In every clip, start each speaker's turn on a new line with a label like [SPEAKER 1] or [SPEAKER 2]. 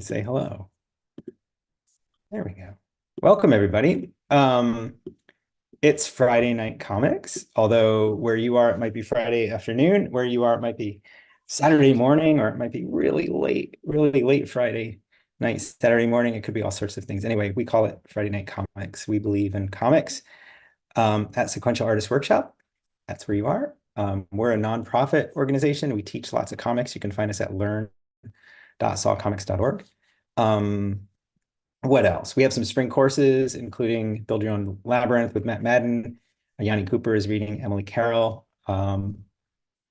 [SPEAKER 1] say hello. There we go. Welcome, everybody. It's Friday Night Comics, although where you are, it might be Friday afternoon. Where you are, it might be Saturday morning, or it might be really late Friday night, Saturday morning. It could be all sorts of things. Anyway, we call it Friday Night Comics. We believe in comics at Sequential Artists Workshop. That's where you are. We're a nonprofit organization. We teach lots of comics. You can find us at learn.sawcomics.org. What else? We have some spring courses, including Build Your Own Labyrinth with Matt Madden. Yanni Cooper is reading Emily Carroll, and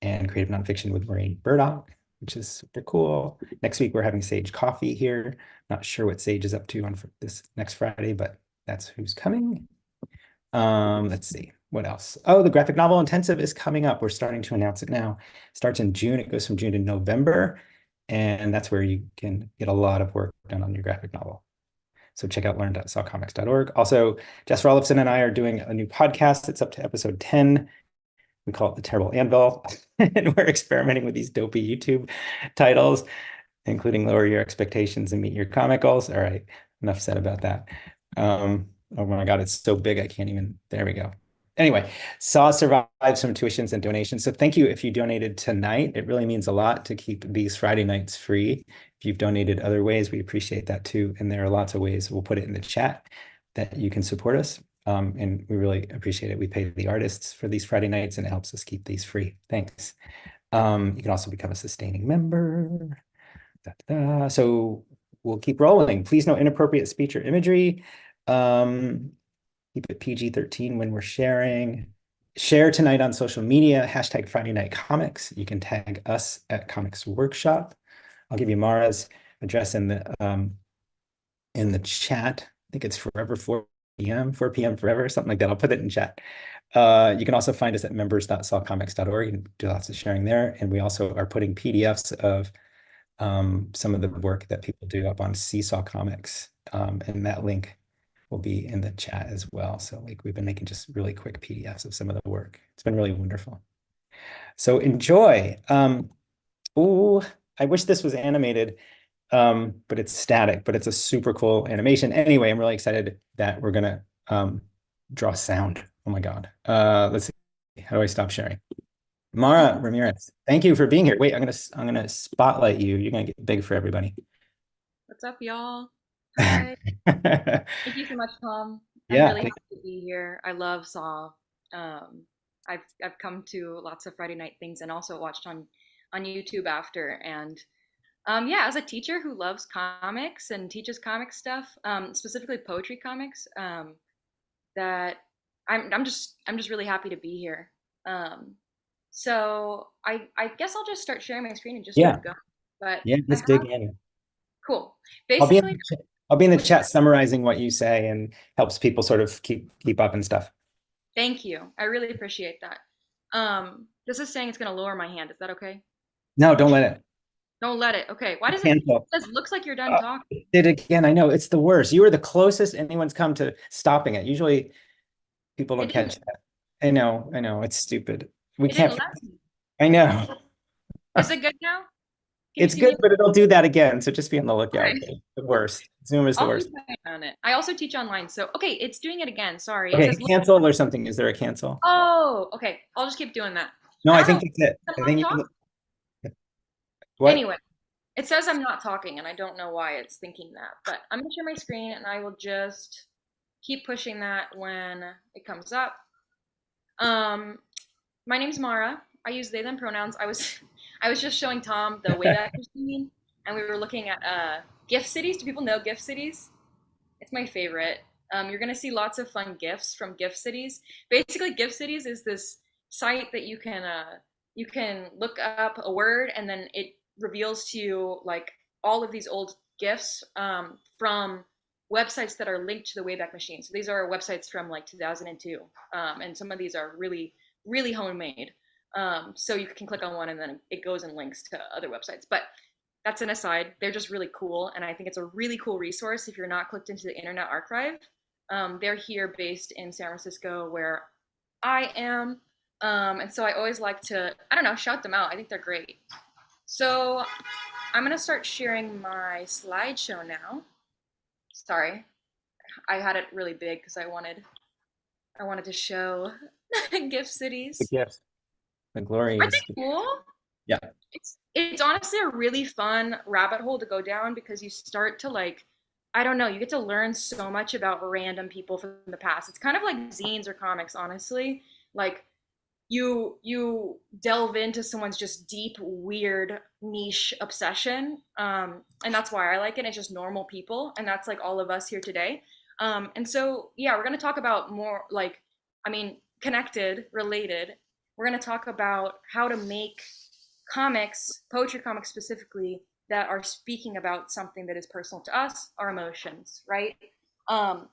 [SPEAKER 1] creative nonfiction with Maureen Burdock, which is super cool. Next week, we're having Sage Coffee here. Not sure what Sage is up to on this next Friday, but that's who's coming. Let's see. What else? Oh, the graphic novel intensive is coming up. We're starting to announce it now. It starts in June. It goes from June to November. And that's where you can get a lot of work done on your graphic novel. So check out learn.sawcomics.org. Also, Jess Rolifson and I are doing a new podcast. It's up to episode 10. We call it The Terrible Anvil. And we're experimenting with these dopey YouTube titles, including Lower Your Expectations and Meet Your Comic Goals. All right, enough said about that. Oh my God, it's so big, I can't even, there we go. Anyway, Saw survived some tuitions and donations. So thank you if you donated tonight. It really means a lot to keep these Friday nights free. If you've donated other ways, we appreciate that too. And there are lots of ways, we'll put it in the chat, that you can support us. And we really appreciate it. We pay the artists for these Friday nights and it helps us keep these free. Thanks. You can also become a sustaining member. So we'll keep rolling. Please no inappropriate speech or imagery. Keep it PG-13 when we're sharing. Share tonight on social media, hashtag Friday Night Comics. You can tag us at Comics Workshop. I'll give you Mara's address in the chat. I think it's forever 4 p.m., 4 p.m. forever, something like that. I'll put it in chat. You can also find us at members.sawcomics.org and do lots of sharing there. And we also are putting PDFs of some of the work that people do up on Seesaw Comics. And that link will be in the chat as well. So like we've been making just really quick PDFs of some of the work. It's been really wonderful. So enjoy. Oh, I wish this was animated, but it's static, but it's a super cool animation. Anyway, I'm really excited that we're gonna draw sound. Oh my God. Let's see. How do I stop sharing? Mara Ramirez, thank you for being here. Wait, I'm gonna spotlight you. You're gonna get big for everybody.
[SPEAKER 2] What's up, y'all? Hi. Thank you so much, Tom. I'm
[SPEAKER 1] Yeah,
[SPEAKER 2] really happy to be here. I love Saw. Um, I've come to lots of Friday night things and also watched on YouTube after. And yeah, as a teacher who loves comics and teaches comic stuff, specifically poetry comics, that I'm just really happy to be here. Um, so I guess I'll just start sharing my screen and just
[SPEAKER 1] yeah,
[SPEAKER 2] start going. But
[SPEAKER 1] yeah.
[SPEAKER 2] I
[SPEAKER 1] Just
[SPEAKER 2] have
[SPEAKER 1] dig in.
[SPEAKER 2] cool.
[SPEAKER 1] I'll be in
[SPEAKER 2] Basically,
[SPEAKER 1] the chat. I'll be in the chat summarizing what you say and helps people sort of keep up and stuff.
[SPEAKER 2] thank you. I really appreciate that. This is saying it's gonna lower my hand. Is that okay?
[SPEAKER 1] No, don't let it.
[SPEAKER 2] Don't let it. Okay. Why does it?
[SPEAKER 1] Cancel.
[SPEAKER 2] It says looks like you're done talking.
[SPEAKER 1] It did again. I know it's the worst. You were the closest anyone's come to stopping it. Usually people don't
[SPEAKER 2] It didn't.
[SPEAKER 1] catch that. I know. It's stupid. We
[SPEAKER 2] It didn't
[SPEAKER 1] can't.
[SPEAKER 2] let me.
[SPEAKER 1] I know.
[SPEAKER 2] Is it good now? Can you
[SPEAKER 1] It's
[SPEAKER 2] see me?
[SPEAKER 1] good, but it'll do that again. So just be on the
[SPEAKER 2] All
[SPEAKER 1] lookout.
[SPEAKER 2] right.
[SPEAKER 1] The worst. Zoom is the
[SPEAKER 2] I'll
[SPEAKER 1] worst.
[SPEAKER 2] keep my eye on it. I also teach online, so okay, it's doing it again. Sorry. It
[SPEAKER 1] Okay,
[SPEAKER 2] says
[SPEAKER 1] cancel or something. Is there a cancel?
[SPEAKER 2] oh, okay. I'll just keep doing that.
[SPEAKER 1] No,
[SPEAKER 2] I
[SPEAKER 1] I
[SPEAKER 2] don't
[SPEAKER 1] think
[SPEAKER 2] know.
[SPEAKER 1] that's it.
[SPEAKER 2] I'm
[SPEAKER 1] I
[SPEAKER 2] not
[SPEAKER 1] think you
[SPEAKER 2] talking.
[SPEAKER 1] can. What?
[SPEAKER 2] Anyway, it says I'm not talking, and I don't know why it's thinking that. But I'm gonna share my screen, and I will just keep pushing that when it comes up. Um, My name's Mara. I use they them pronouns. I was just showing Tom the Wayback Machine, and we were looking at gift cities. Do people know gift cities? It's my favorite. You're gonna see lots of fun gifts from gift cities. Basically, gift cities is this site that you can look up a word and then it reveals to you like all of these old gifts from websites that are linked to the Wayback Machine. So these are websites from like 2002, and some of these are really homemade. So you can click on one and then it goes and links to other websites. But that's an aside. They're just really cool, and I think it's a really cool resource if you're not clicked into the Internet Archive. They're here based in San Francisco, where I am, and so I always like to, I don't know, shout them out. I think they're great. So I'm gonna start sharing my slideshow now. Sorry, I had it really big because I wanted to show gift
[SPEAKER 1] The
[SPEAKER 2] cities.
[SPEAKER 1] gifts, the glory
[SPEAKER 2] Aren't
[SPEAKER 1] is,
[SPEAKER 2] they cool?
[SPEAKER 1] yeah,
[SPEAKER 2] It's honestly a really fun rabbit hole to go down because you start to like, I don't know, you get to learn so much about random people from the past. It's kind of like zines or comics, honestly. Like you delve into someone's just deep, weird, niche obsession, and that's why I like it. It's just normal people, and that's like all of us here today. And so yeah, we're gonna talk about more like, I mean, connected, related. We're gonna talk about how to make comics, poetry comics specifically, that are speaking about something that is personal to us, our emotions, right? Um,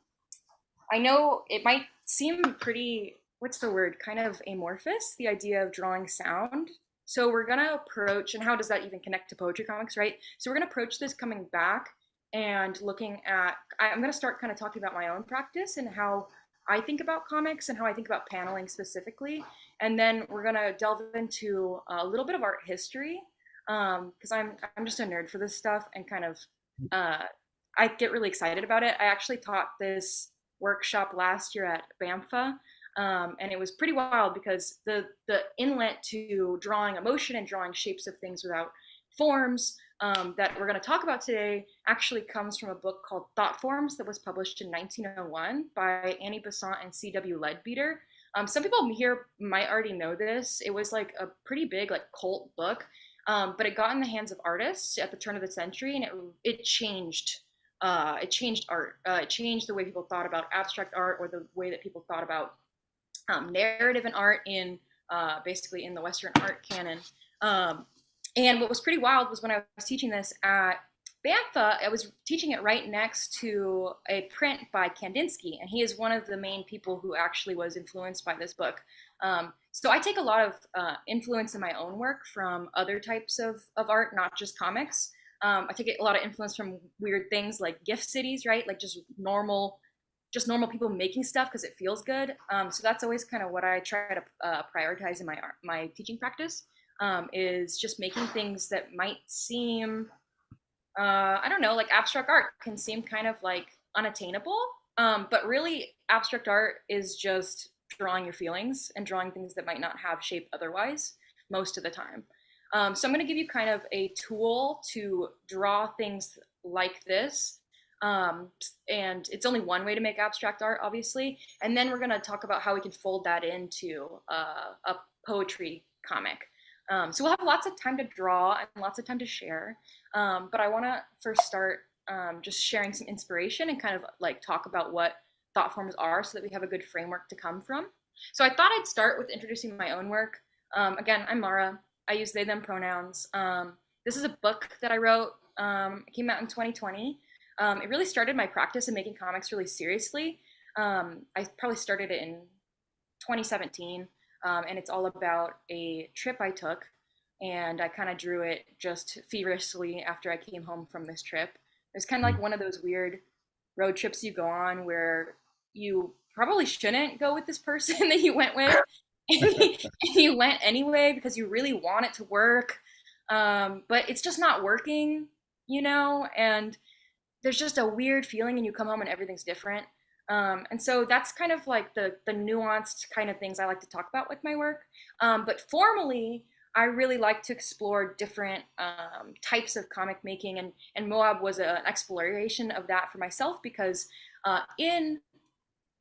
[SPEAKER 2] I know it might seem pretty, what's the word, kind of amorphous, the idea of drawing sound. So we're going to approach, and how does that even connect to poetry comics, right? So we're going to approach this coming back and looking at, I'm going to start kind of talking about my own practice and how I think about comics and how I think about paneling specifically. And then we're going to delve into a little bit of art history because I'm just a nerd for this stuff and kind of uh, I get really excited about it. I actually taught this workshop last year at BAMFA. And it was pretty wild because the inlet to drawing emotion and drawing shapes of things without forms that we're going to talk about today actually comes from a book called Thought Forms that was published in 1901 by Annie Besant and C.W. Leadbeater. Some people here might already know this. It was like a pretty big like cult book, but it got in the hands of artists at the turn of the century, and it changed art. It changed the way people thought about abstract art or the way that people thought about narrative and art in basically in the Western art canon. Um, and what was pretty wild was when I was teaching this at Bantha, I was teaching it right next to a print by Kandinsky, and he is one of the main people who actually was influenced by this book. So I take a lot of influence in my own work from other types of art, not just comics. I take a lot of influence from weird things like gift cities, right? Like just normal people making stuff because it feels good. So that's always kind of what I try to prioritize in my teaching practice, is just making things that might seem, I don't know, like abstract art can seem kind of like unattainable, but really abstract art is just drawing your feelings and drawing things that might not have shape otherwise most of the time. So I'm going to give you kind of a tool to draw things like this. Um, and it's only one way to make abstract art, obviously. And then we're going to talk about how we can fold that into a poetry comic. So we'll have lots of time to draw and lots of time to share. But I want to first start just sharing some inspiration and kind of like talk about what thought forms are so that we have a good framework to come from. So I thought I'd start with introducing my own work. Again, I'm Mara. I use they, them pronouns. This is a book that I wrote. It came out in 2020. It really started my practice of making comics really seriously. I probably started it in 2017, and it's all about a trip I took, and I kind of drew it just feverishly after I came home from this trip. It was kind of like one of those weird road trips you go on where you probably shouldn't go with this person that you went with, and you went anyway because you really want it to work, but it's just not working, and there's just a weird feeling and you come home and everything's different. And so that's kind of like the nuanced kind of things I like to talk about with my work. But formally, I really like to explore different types of comic making, and Moab was an exploration of that for myself because in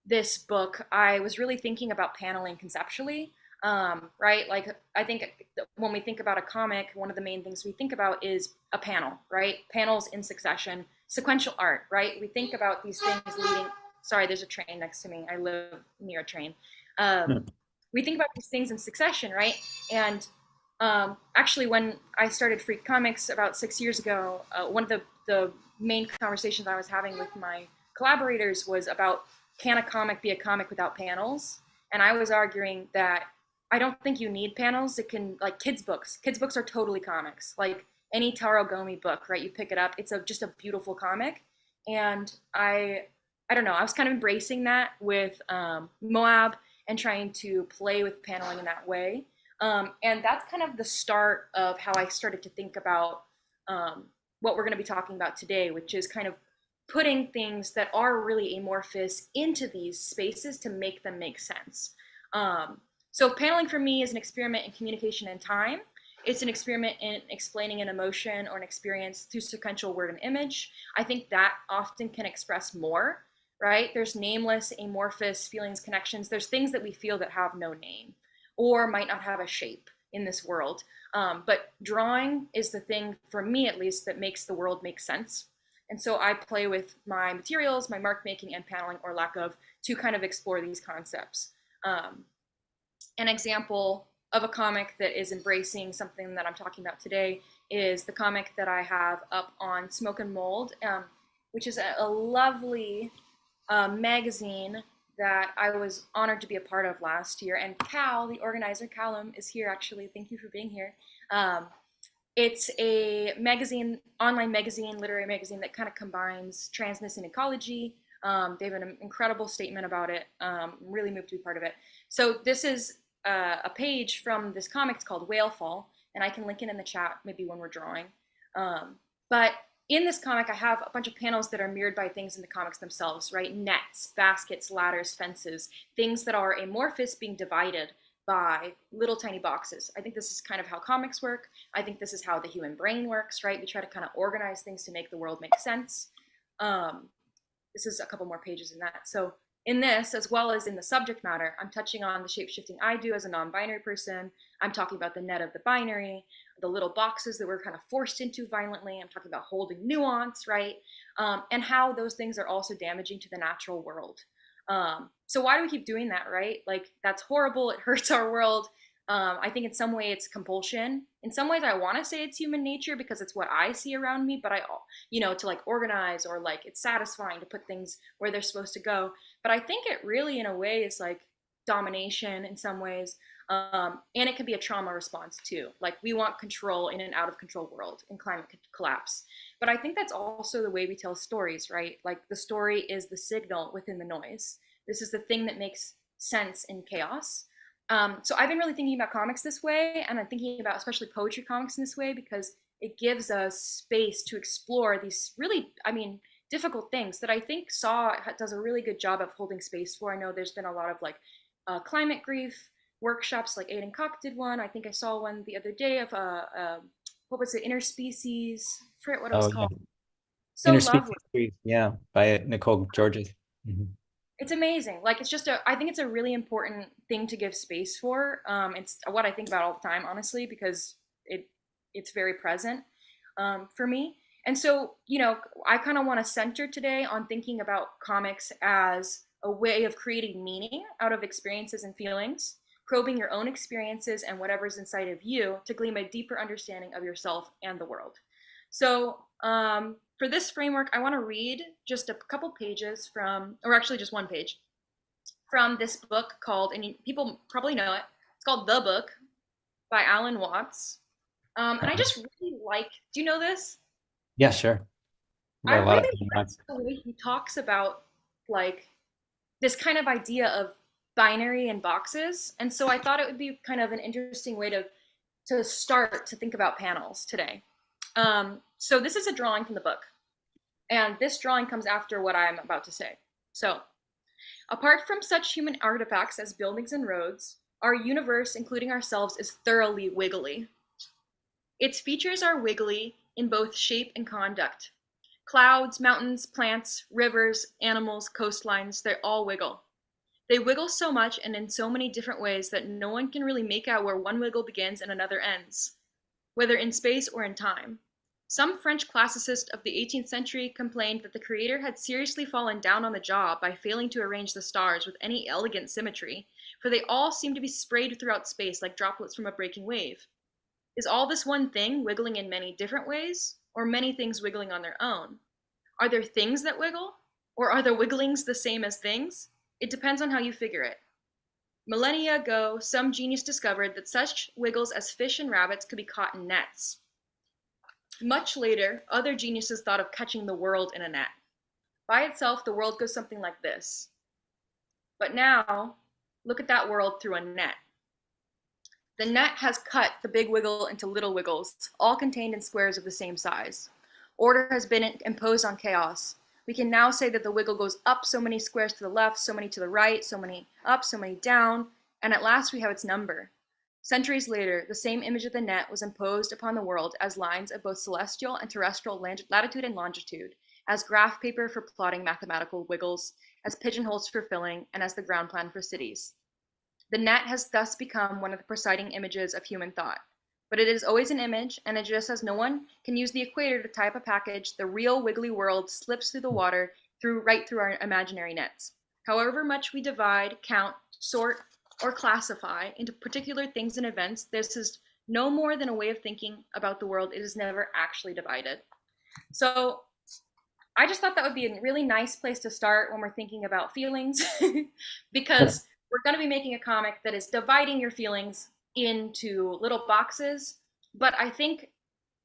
[SPEAKER 2] this book, I was really thinking about paneling conceptually. Right? Like, I think when we think about a comic, one of the main things we think about is a panel, right? Panels in succession, sequential art, right? We think about these things leading. Sorry, there's a train next to me. I live near a train. We think about these things in succession, right? And actually, when I started Freak Comics about 6 years ago, one of the main conversations I was having with my collaborators was about, can a comic be a comic without panels? And I was arguing that I don't think you need panels. It can, like, kids books. Kids books are totally comics. Like any Taro Gomi book, right? You pick it up, it's just a beautiful comic. And I don't know. I was kind of embracing that with Moab and trying to play with paneling in that way. And that's kind of the start of how I started to think about um, what we're going to be talking about today, which is kind of putting things that are really amorphous into these spaces to make them make sense. Um, so paneling for me is an experiment in communication and time. It's an experiment in explaining an emotion or an experience through sequential word and image. I think that often can express more, right? There's nameless, amorphous feelings, connections. There's things that we feel that have no name or might not have a shape in this world. But drawing is the thing, for me at least, that makes the world make sense. And so I play with my materials, my mark making and paneling or lack of, to kind of explore these concepts. Um, an example of a comic that is embracing something that I'm talking about today is the comic that I have up on Smoke and Mold, which is a lovely magazine that I was honored to be a part of last year. And Cal, the organizer, Callum, is here actually. Thank you for being here. It's a magazine, online magazine, literary magazine that kind of combines transness and ecology. They have an incredible statement about it. Really moved to be part of it. So this is a page from this comic. It's called Whale Fall, and I can link it in the chat maybe when we're drawing. But in this comic, I have a bunch of panels that are mirrored by things in the comics themselves, right? Nets, baskets, ladders, fences, things that are amorphous being divided by little tiny boxes. I think this is kind of how comics work. I think this is how the human brain works, right? We try to kind of organize things to make the world make sense. This is a couple more pages in that. So in this, as well as in the subject matter, I'm touching on the shape-shifting I do as a non-binary person. I'm talking about the net of the binary, the little boxes that we're kind of forced into violently. I'm talking about holding nuance, right? And how those things are also damaging to the natural world. So why do we keep doing that, right? Like, that's horrible. It hurts our world. I think in some way it's compulsion. In some ways, I want to say it's human nature because it's what I see around me. But to like organize, or like it's satisfying to put things where they're supposed to go. But I think it really, in a way, is like domination in some ways. And it can be a trauma response too. Like, we want control in an out of control world in climate collapse. But I think that's also the way we tell stories, right? Like, the story is the signal within the noise. This is the thing that makes sense in chaos. So I've been really thinking about comics this way, and I'm thinking about especially poetry comics in this way because it gives us space to explore these really, difficult things that I think Saw does a really good job of holding space for. I know there's been a lot of like climate grief workshops, like Aiden Cock did one. I think I saw one the other day of what was it, interspecies? Forget what it was
[SPEAKER 1] Oh yeah,
[SPEAKER 2] called. So
[SPEAKER 1] Interspecies
[SPEAKER 2] lovely.
[SPEAKER 1] Trees, yeah, by Nicole Georges. Mhm.
[SPEAKER 2] It's amazing. Like, it's just I think it's a really important thing to give space for. It's what I think about all the time, honestly, because it's very present for me. And so, I kind of want to center today on thinking about comics as a way of creating meaning out of experiences and feelings, probing your own experiences and whatever's inside of you to glean a deeper understanding of yourself and the world. So, for this framework, I want to read just a couple pages from, or actually just one page, from this book called, and people probably know it, it's called The Book by Alan Watts. And I just really like, do you know this?
[SPEAKER 1] Yeah, sure.
[SPEAKER 2] I
[SPEAKER 1] Got a lot of
[SPEAKER 2] really like
[SPEAKER 1] thoughts.
[SPEAKER 2] the way he talks about like this kind of idea of binary and boxes. And so I thought it would be kind of an interesting way to start to think about panels today. So this is a drawing from the book. And this drawing comes after what I'm about to say. So, apart from such human artifacts as buildings and roads, our universe, including ourselves, is thoroughly wiggly. Its features are wiggly in both shape and conduct. Clouds, mountains, plants, rivers, animals, coastlines, they all wiggle. They wiggle so much and in so many different ways that no one can really make out where one wiggle begins and another ends, whether in space or in time. Some French classicist of the 18th century complained that the creator had seriously fallen down on the job by failing to arrange the stars with any elegant symmetry, for they all seemed to be sprayed throughout space like droplets from a breaking wave. Is all this one thing wiggling in many different ways, or many things wiggling on their own? Are there things that wiggle, or are the wigglings the same as things? It depends on how you figure it. Millennia ago, some genius discovered that such wiggles as fish and rabbits could be caught in nets. Much later, other geniuses thought of catching the world in a net. By itself, the world goes something like this. But now, look at that world through a net. The net has cut the big wiggle into little wiggles, all contained in squares of the same size. Order has been imposed on chaos. We can now say that the wiggle goes up so many squares to the left, so many to the right, so many up, so many down, and at last we have its number. Centuries later, the same image of the net was imposed upon the world as lines of both celestial and terrestrial latitude and longitude, as graph paper for plotting mathematical wiggles, as pigeonholes for filling, and as the ground plan for cities. The net has thus become one of the presiding images of human thought. But it is always an image, and just as no one can use the equator to tie up a package, the real wiggly world slips through the water right through our imaginary nets. However much we divide, count, sort, or classify into particular things and events, this is no more than a way of thinking about the world. It is never actually divided. So I just thought that would be a really nice place to start when we're thinking about feelings because we're going to be making a comic that is dividing your feelings into little boxes. But I think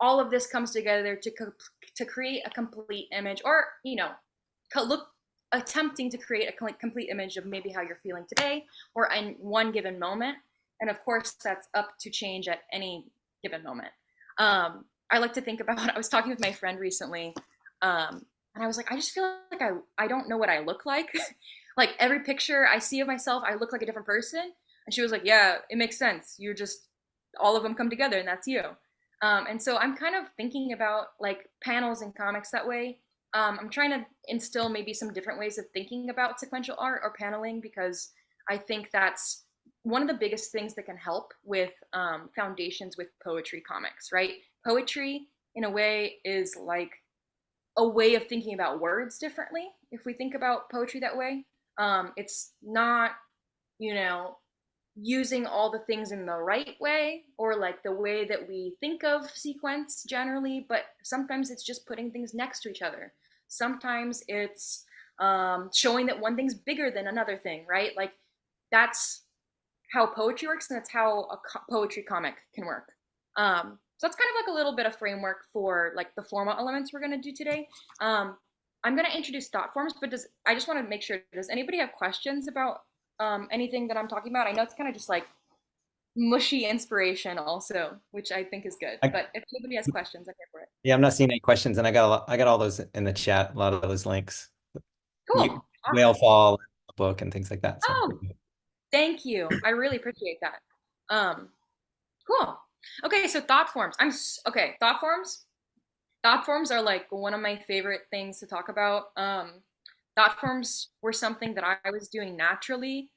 [SPEAKER 2] all of this comes together to create a complete image, or look attempting to create a complete image of maybe how you're feeling today or in one given moment. And of course, that's up to change at any given moment. I like to think about. I was talking with my friend recently. And I was like, I just feel like I don't know what I look like. Like every picture I see of myself, I look like a different person. And she was like, yeah, it makes sense. You're just, all of them come together and that's you. And so I'm kind of thinking about like panels and comics that way. I'm trying to instill maybe some different ways of thinking about sequential art or paneling because I think that's one of the biggest things that can help with foundations with poetry comics, right? Poetry, in a way, is like a way of thinking about words differently. If we think about poetry that way, it's not, you know, using all the things in the right way or like the way that we think of sequence generally, but sometimes it's just putting things next to each other. Sometimes it's showing that one thing's bigger than another thing, right? Like that's how poetry works, and that's how a poetry comic can work. So that's kind of like a little bit of framework for like the formal elements we're going to do today. I'm going to introduce thought forms, but I just want to make sure, does anybody have questions about anything that I'm talking about? I know it's kind of just like mushy inspiration also, which I think is good.
[SPEAKER 1] I,
[SPEAKER 2] But if anybody has questions, I'm here for it.
[SPEAKER 1] yeah, I'm not seeing any questions, and I got all those in the chat, a lot of those links.
[SPEAKER 2] Cool.
[SPEAKER 1] Whale
[SPEAKER 2] Awesome.
[SPEAKER 1] fall, book, and things like that. So
[SPEAKER 2] Oh, thank you. I really appreciate that. Um, cool. Okay, so thought forms. Okay, thought forms. Thought forms are like one of my favorite things to talk about. Thought forms were something that I was doing naturally,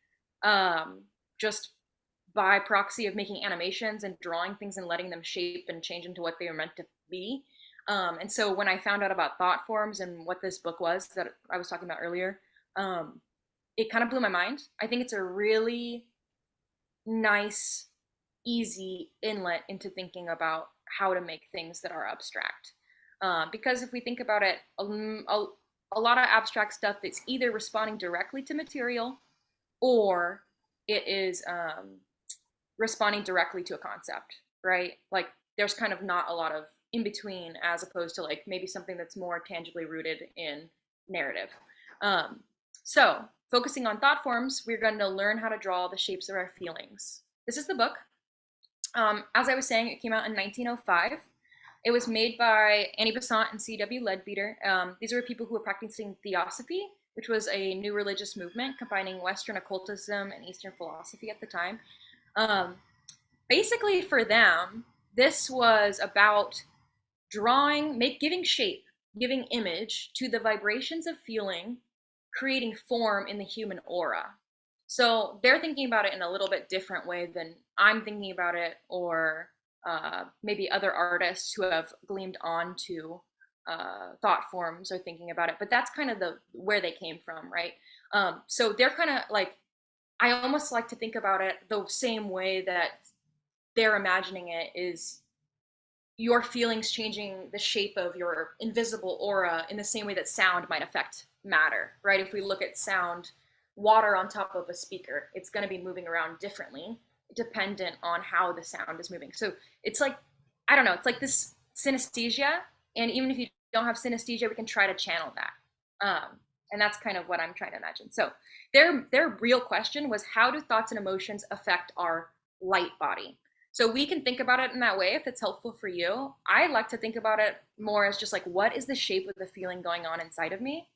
[SPEAKER 2] just by proxy of making animations and drawing things and letting them shape and change into what they were meant to be. And so when I found out about thought forms and what this book was that I was talking about earlier, it kind of blew my mind. I think it's a really nice, easy inlet into thinking about how to make things that are abstract. Because if we think about it, a lot of abstract stuff that's either responding directly to material or it is responding directly to a concept, right? Like there's kind of not a lot of in between as opposed to like maybe something that's more tangibly rooted in narrative. Um, so focusing on thought forms, we're going to learn how to draw the shapes of our feelings. This is the book. As I was saying, it came out in 1905. It was made by Annie Besant and C.W. Leadbeater. These were people who were practicing theosophy, which was a new religious movement combining Western occultism and Eastern philosophy at the time. Basically, for them, this was about giving shape, giving image to the vibrations of feeling, creating form in the human aura. So they're thinking about it in a little bit different way than I'm thinking about it, or maybe other artists who have gleamed onto thought forms are thinking about it. But that's kind of the where they came from, right? So they're kind of like, I almost like to think about it the same way that they're imagining it is your feelings changing the shape of your invisible aura in the same way that sound might affect matter, right? If we look at sound, water on top of a speaker, it's going to be moving around differently dependent on how the sound is moving. So it's like, I don't know, it's like this synesthesia. And even if you don't have synesthesia, we can try to channel that. And that's kind of what I'm trying to imagine. So their real question was, how do thoughts and emotions affect our light body? So we can think about it in that way if it's helpful for you. I like to think about it more as just like, what is the shape of the feeling going on inside of me?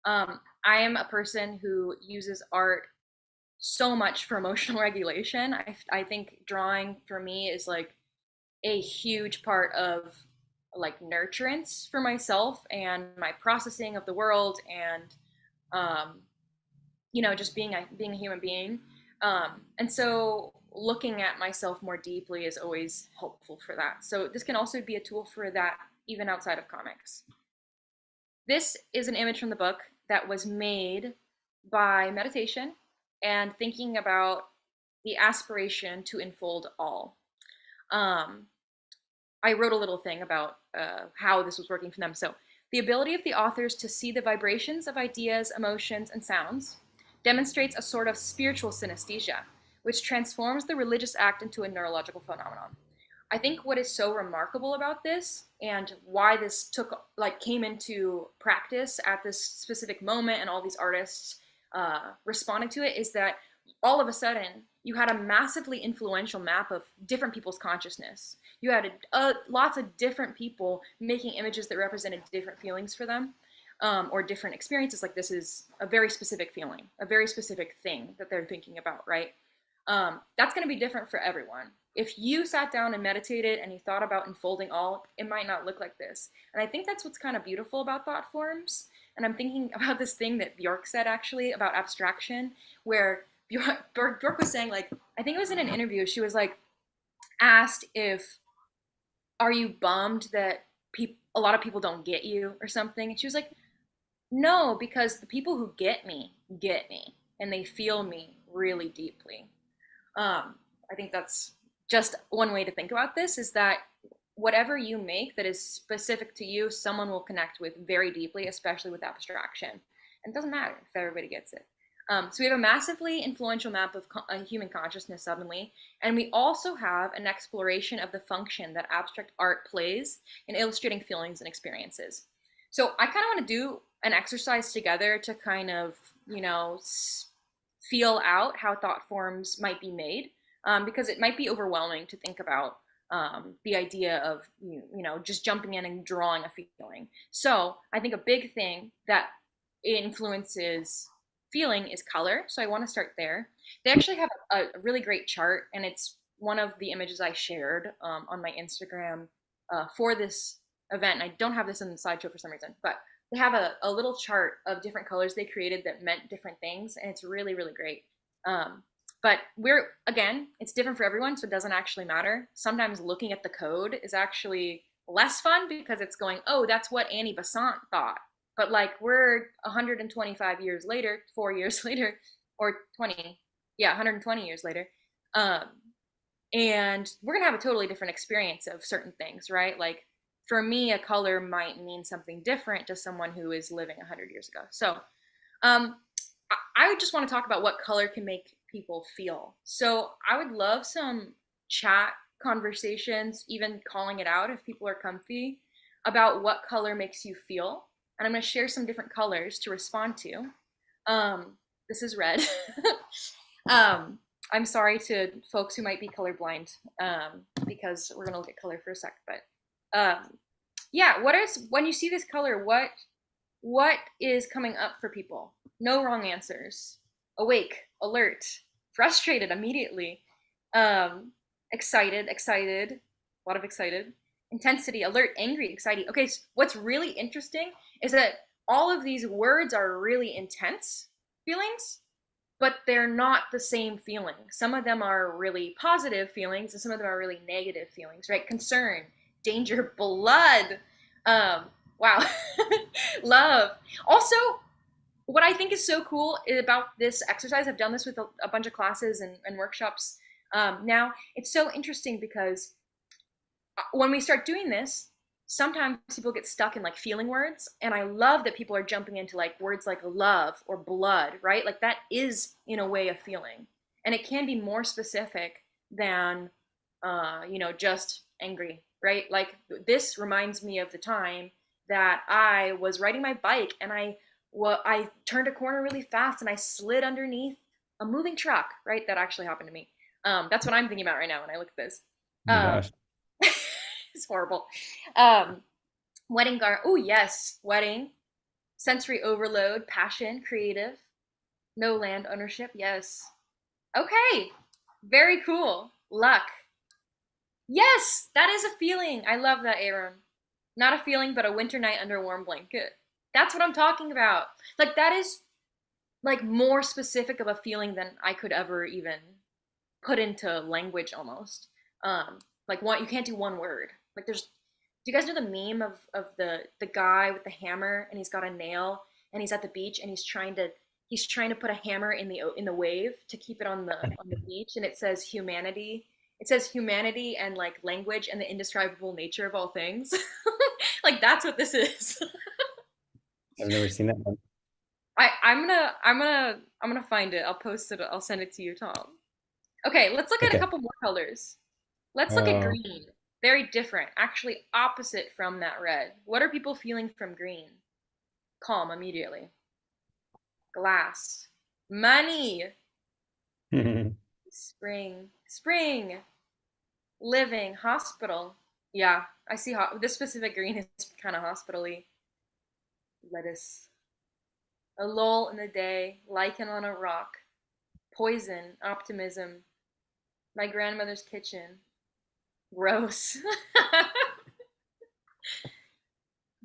[SPEAKER 2] I am a person who uses art so much for emotional regulation. I think drawing for me is like a huge part of like nurturance for myself and my processing of the world and um, just being a human being. And so looking at myself more deeply is always helpful for that. So this can also be a tool for that even outside of comics. This is an image from the book that was made by meditation and thinking about the aspiration to enfold all. Um, I wrote a little thing about how this was working for them. So, the ability of the authors to see the vibrations of ideas, emotions, and sounds demonstrates a sort of spiritual synesthesia, which transforms the religious act into a neurological phenomenon. I think what is so remarkable about this and why this came into practice at this specific moment and all these artists responded to it is that all of a sudden you had a massively influential map of different people's consciousness. You had lots of different people making images that represented different feelings for them, or different experiences. Like this is a very specific feeling, a very specific thing that they're thinking about, right? That's going to be different for everyone. If you sat down and meditated and you thought about enfolding all, it might not look like this. And I think that's what's kind of beautiful about thought forms. And I'm thinking about this thing that Bjork said actually about abstraction, where Bjork was saying, like, I think it was in an interview, she was like asked if, are you bummed that a lot of people don't get you or something? And she was like, no, because the people who get me and they feel me really deeply. I think that's just one way to think about this is that whatever you make that is specific to you, someone will connect with very deeply, especially with abstraction. And it doesn't matter if everybody gets it. So we have a massively influential map of human consciousness suddenly, and we also have an exploration of the function that abstract art plays in illustrating feelings and experiences. So I kind of want to do an exercise together to kind of, feel out how thought forms might be made, because it might be overwhelming to think about the idea of just jumping in and drawing a feeling. So I think a big thing that influences feeling is color. So I want to start there. They actually have a really great chart, and it's one of the images I shared on my Instagram for this event. And I don't have this in the slideshow for some reason, but they have a little chart of different colors they created that meant different things, and it's really, really great. But it's different for everyone, so it doesn't actually matter. Sometimes looking at the code is actually less fun because it's going, oh, that's what Annie Besant thought. But like we're 125 years later, 4 years later, or 20, yeah, 120 years later, um, and we're gonna have a totally different experience of certain things, right? Like for me, a color might mean something different to someone who is living 100 years ago. So um, I would just want to talk about what color can make people feel. So I would love some chat conversations, even calling it out if people are comfy, about what color makes you feel. And I'm going to share some different colors to respond to. This is red. I'm sorry to folks who might be colorblind, because we're going to look at color for a sec. But yeah, when you see this color, what is coming up for people? No wrong answers. Awake, alert, frustrated immediately, excited, a lot of excited, intensity, alert, angry, excited. Okay, so what's really interesting is that all of these words are really intense feelings, but they're not the same feeling. Some of them are really positive feelings, and some of them are really negative feelings, right? Concern, danger, blood, wow, love. Also, what I think is so cool about this exercise, I've done this with a bunch of classes and workshops now. It's so interesting because when we start doing this, sometimes people get stuck in like feeling words. And I love that people are jumping into like words like love or blood, right? Like that is in a way a feeling. And it can be more specific than, just angry, right? Like this reminds me of the time that I was riding my bike and I turned a corner really fast and I slid underneath a moving truck, right? That actually happened to me. That's what I'm thinking about right now when I look at this.
[SPEAKER 1] Oh my
[SPEAKER 2] Um,
[SPEAKER 1] gosh.
[SPEAKER 2] it's horrible. Um, wedding gar. Oh yes, wedding. Sensory overload, passion, creative. No land ownership. Yes. Okay. Very cool. Luck. Yes, that is a feeling. I love that, Aaron. Not a feeling, but a winter night under a warm blanket. That's what I'm talking about. Like that is like more specific of a feeling than I could ever even put into language almost. Like one, you can't do one word. Like there's, do you guys know the meme of the guy with the hammer and he's got a nail and he's at the beach and he's trying to put a hammer in the wave to keep it on the beach and it says humanity. It says humanity and like language and the indescribable nature of all things. Like that's what this is.
[SPEAKER 1] I've never seen that one.
[SPEAKER 2] I'm gonna find it. I'll post it. I'll send it to you, Tom. Okay, let's look at a
[SPEAKER 1] Okay.
[SPEAKER 2] couple more colors. Let's look at
[SPEAKER 1] Oh.
[SPEAKER 2] green. Very different, actually opposite from that red. What are people feeling from green? Calm immediately. Glass. Money. Spring. Spring. Living. Hospital. Yeah, I see. This specific green is kind of hospital-y. Lettuce. A lull in the day. Lichen on a rock. Poison. Optimism. My grandmother's kitchen. Gross.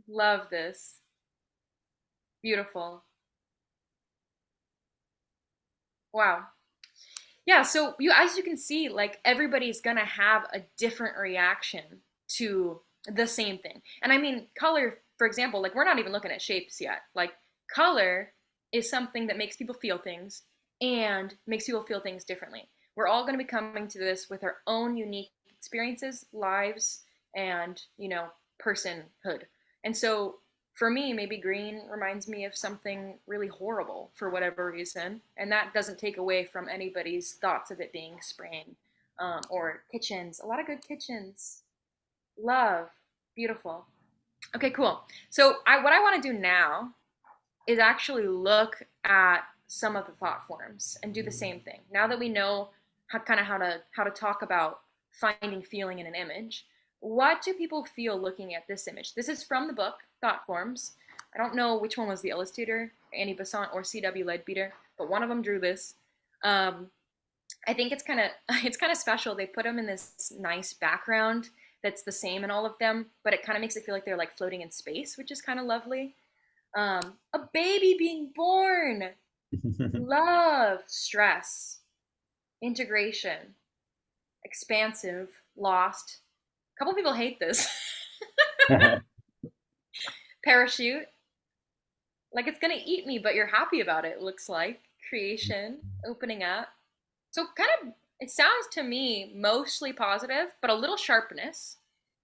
[SPEAKER 2] Love this. Beautiful. Wow. Yeah, so you as you can see, like everybody's gonna have a different reaction to the same thing. And I mean, color, for example, like we're not even looking at shapes yet. Like color is something that makes people feel things and makes people feel things differently. We're all gonna be coming to this with our own unique experiences, lives, and personhood. And so for me, maybe green reminds me of something really horrible for whatever reason, and that doesn't take away from anybody's thoughts of it being spring or kitchens. A lot of good kitchens. Love, beautiful. Okay, cool. So what I want to do now is actually look at some of the thought forms and do the same thing. Now that we know how to talk about finding feeling in an image, what do people feel looking at this image? This is from the book Thought Forms. I don't know which one was the illustrator, Annie Besant or C.W. Leadbeater, but one of them drew this. Um, I think it's kind of it's kind of special. They put them in this nice background that's the same in all of them, but it kind of makes it feel like they're like floating in space, which is kind of lovely. A baby being born, love, stress, integration, expansive, lost. A couple people hate this. Parachute, like it's gonna eat me, but you're happy about it. Looks like creation, opening up. So kind of, it sounds to me mostly positive, but a little sharpness,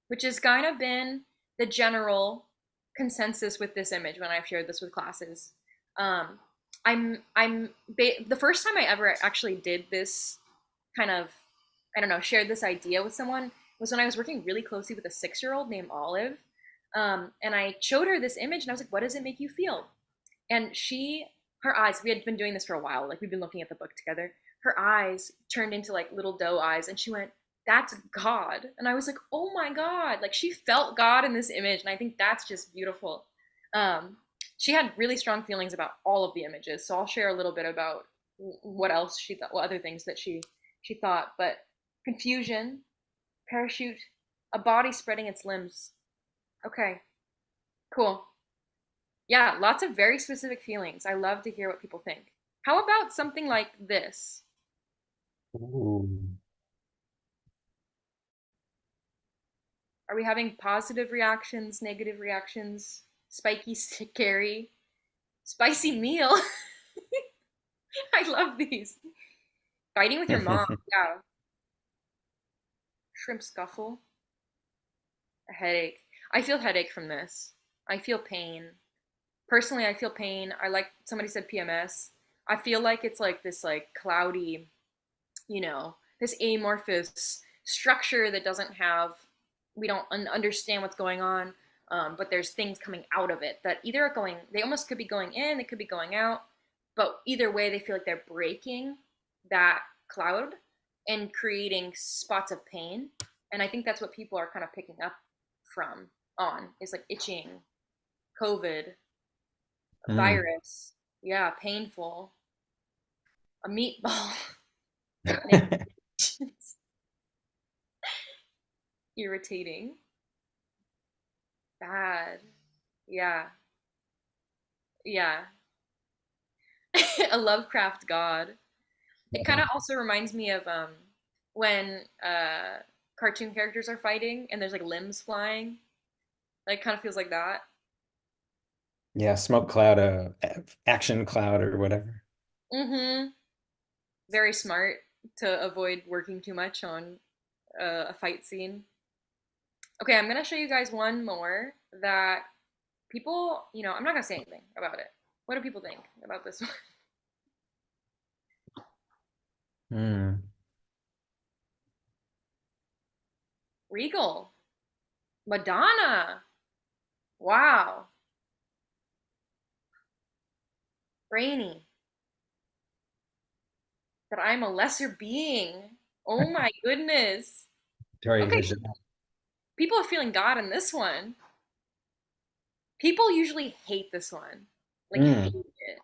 [SPEAKER 2] which has kind of been the general consensus with this image when I've shared this with classes. Um, the first time I ever actually did this kind of, I don't know, shared this idea with someone was when I was working really closely with a 6-year-old named Olive. And I showed her this image and I was like, what does it make you feel? And her eyes, we had been doing this for a while, like we've been looking at the book together. Her eyes turned into like little doe eyes and she went, that's God. And I was like, oh my God. Like she felt God in this image. And I think that's just beautiful. Um, she had really strong feelings about all of the images. So I'll share a little bit about what else she thought, what other things that she thought. But confusion, parachute, a body spreading its limbs. Okay, cool. Yeah, lots of very specific feelings. I love to hear what people think. How about something like this?
[SPEAKER 1] Ooh.
[SPEAKER 2] Are we having positive reactions, negative reactions, spiky, scary, spicy meal? I love these. Fighting with your mom. Yeah. Shrimp scuffle. A headache. I feel headache from this. I feel pain. Personally, I feel pain. I like somebody said PMS. I feel like it's like this like cloudy, this amorphous structure that doesn't have, we don't understand what's going on, but there's things coming out of it that either are going, they almost could be going in, they could be going out, but either way, they feel like they're breaking that cloud and creating spots of pain. And I think that's what people are kind of picking up from on is like itching, COVID, a
[SPEAKER 1] Mm.
[SPEAKER 2] virus, yeah, painful, a meatball, negligence, irritating, bad, yeah, yeah, a Lovecraft god. It kind of also reminds me of when cartoon characters are fighting and there's like limbs flying. Like kind of feels like that.
[SPEAKER 1] Yeah, smoke cloud, action cloud or whatever.
[SPEAKER 2] Mm-hmm. Very smart to avoid working too much on a fight scene. Okay, I'm gonna show you guys one more that people, I'm not gonna say anything about it. What do people think about this one?
[SPEAKER 1] Mm.
[SPEAKER 2] Regal, Madonna. Wow. Brainy. That I'm a lesser being. Oh my goodness.
[SPEAKER 1] Very
[SPEAKER 2] Okay,
[SPEAKER 1] original.
[SPEAKER 2] people are feeling God in this one. People usually hate this one. Like hate
[SPEAKER 1] Mm.
[SPEAKER 2] it.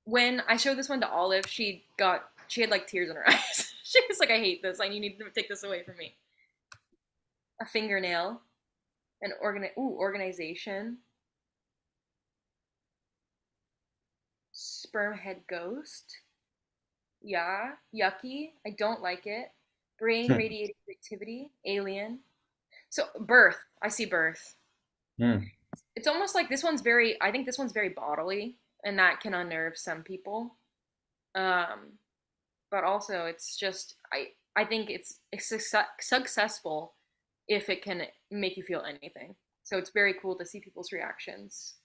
[SPEAKER 2] When I showed this one to Olive, she had like tears in her eyes. She was like, I hate this. Like you need to take this away from me. A fingernail, organization, sperm head ghost. Yeah, yucky. I don't like it. Brain radiating activity, alien. So birth. I see birth.
[SPEAKER 1] Mm.
[SPEAKER 2] It's almost like this one's very. I think this one's very bodily, and that can unnerve some people. Um, but also it's just I think it's successful if it can make you feel anything. So it's very cool to see people's reactions.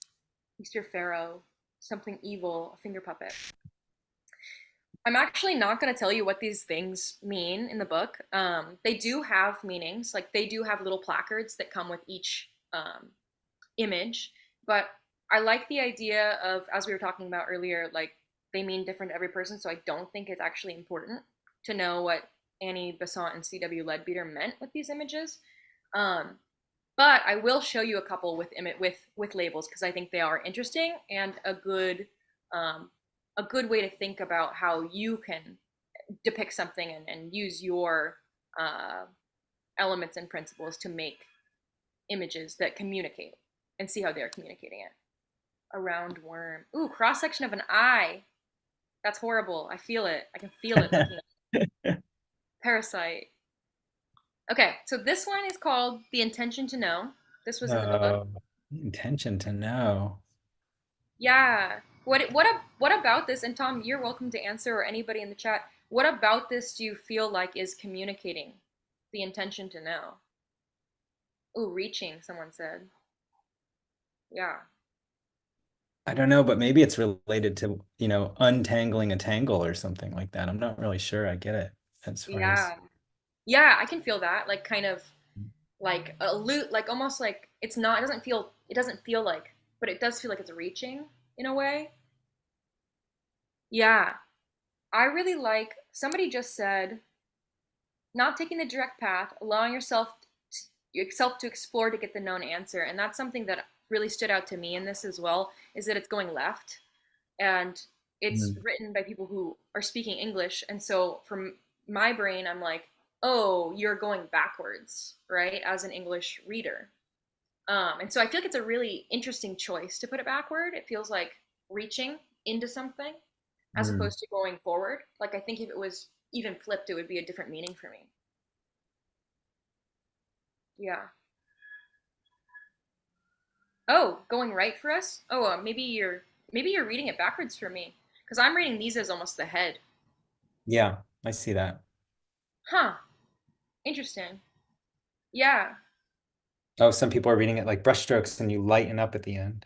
[SPEAKER 2] Easter Pharaoh, something evil, a finger puppet. I'm actually not going to tell you what these things mean in the book. They do have meanings, like they do have little placards that come with each image, but I like the idea of, as we were talking about earlier, like they mean different to every person. So I don't think it's actually important to know what Annie Besant and C.W. Leadbeater meant with these images. Um, but I will show you a couple with labels because I think they are interesting and um, a good way to think about how you can depict something and use your uh, elements and principles to make images that communicate and see how they're communicating it. A round worm. Ooh, cross section of an eye. That's horrible. I feel it. I can feel it looking at Parasite. Okay, so this one is called The Intention to Know. This was in the book.
[SPEAKER 1] Uh, intention to know.
[SPEAKER 2] Yeah. What about this? And Tom, you're welcome to answer, or anybody in the chat. What about this do you feel like is communicating the intention to know? Ooh, reaching, someone said. Yeah.
[SPEAKER 1] I don't know, but maybe it's related to, untangling a tangle or something like that. I'm not really sure I get it as far as.
[SPEAKER 2] Yeah. Yeah, I can feel that. Like kind of like a loot, like almost like it doesn't feel like, but it does feel like it's reaching in a way. Yeah. I really like somebody just said not taking the direct path, allowing yourself to explore to get the known answer. And that's something that really stood out to me in this as well, is that it's going left. And it's
[SPEAKER 1] Mm.
[SPEAKER 2] written by people who are speaking English. And so from my brain, I'm like, oh, you're going backwards, right? As an English reader. And so I feel like it's a really interesting choice to put it backward. It feels like reaching into something as
[SPEAKER 1] Mm.
[SPEAKER 2] opposed to going forward. Like I think if it was even flipped, it would be a different meaning for me. Yeah. Oh, going right for us? Oh, maybe you're reading it backwards for me because I'm reading these as almost the head.
[SPEAKER 1] Yeah, I see that.
[SPEAKER 2] Huh. Interesting. Yeah.
[SPEAKER 1] Oh, some people are reading it like brushstrokes and you lighten up at the end.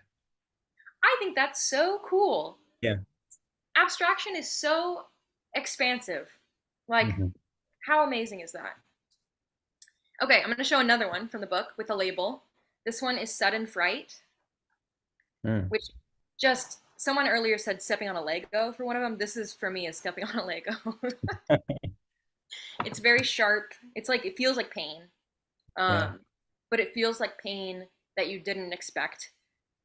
[SPEAKER 2] I think that's so cool.
[SPEAKER 1] Yeah.
[SPEAKER 2] Abstraction is so expansive. Like,
[SPEAKER 1] Mhm.
[SPEAKER 2] how amazing is that? Okay, I'm going to show another one from the book with a label. This one is Sudden Fright,
[SPEAKER 1] Mm.
[SPEAKER 2] which just someone earlier said stepping on a Lego for one of them. This is for me is stepping on a Lego. It's very sharp. It's like it feels like pain,
[SPEAKER 1] Yeah.
[SPEAKER 2] but it feels like pain that you didn't expect,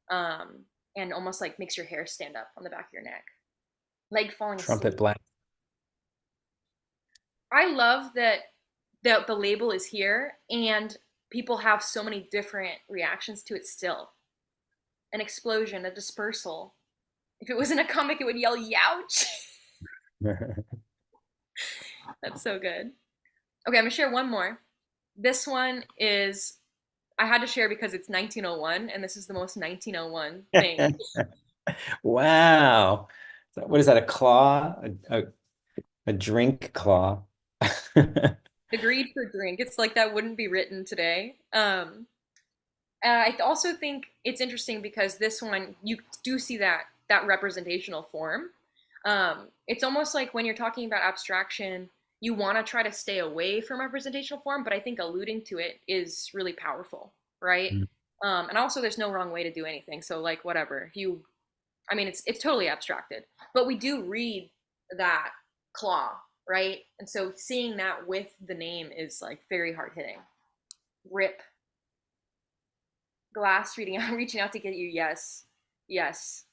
[SPEAKER 2] um, and almost like makes your hair stand up on the back of your neck, like falling
[SPEAKER 1] Trumpet
[SPEAKER 2] asleep.
[SPEAKER 1] blast.
[SPEAKER 2] I love that the label is here and people have so many different reactions to it still. An explosion, a dispersal. If it was in a comic, it would yell "Youch!" That's so good. Okay, I'm gonna share one more. This one is I had to share because it's 1901, and this is the most 1901 thing.
[SPEAKER 1] Wow. What is that? A claw? A drink claw?
[SPEAKER 2] The greed for drink. It's like that wouldn't be written today. I also think it's interesting because this one you do see that representational form. It's almost like when you're talking about abstraction, you want to try to stay away from representational form, but I think alluding to it is really powerful, right?
[SPEAKER 1] Mm.
[SPEAKER 2] And also, there's no wrong way to do anything. So, like, whatever you, I mean, it's totally abstracted, but we do read that claw, right? And so, seeing that with the name is like very hard hitting. Rip glass reading out, reaching out to get you. Yes, yes.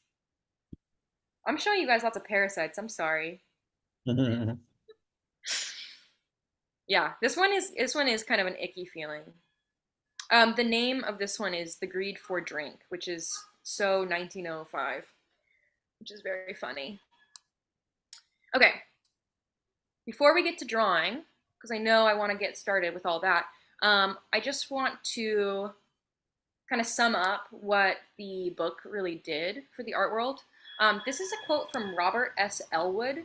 [SPEAKER 2] I'm showing you guys lots of parasites. I'm sorry. Yeah, this one is kind of an icky feeling. The name of this one is The Greed for Drink, which is so 1905, which is very funny. Okay, before we get to drawing, because I know I want to get started with all that, I just want to kind of sum up what the book really did for the art world. This is a quote from Robert S. Elwood.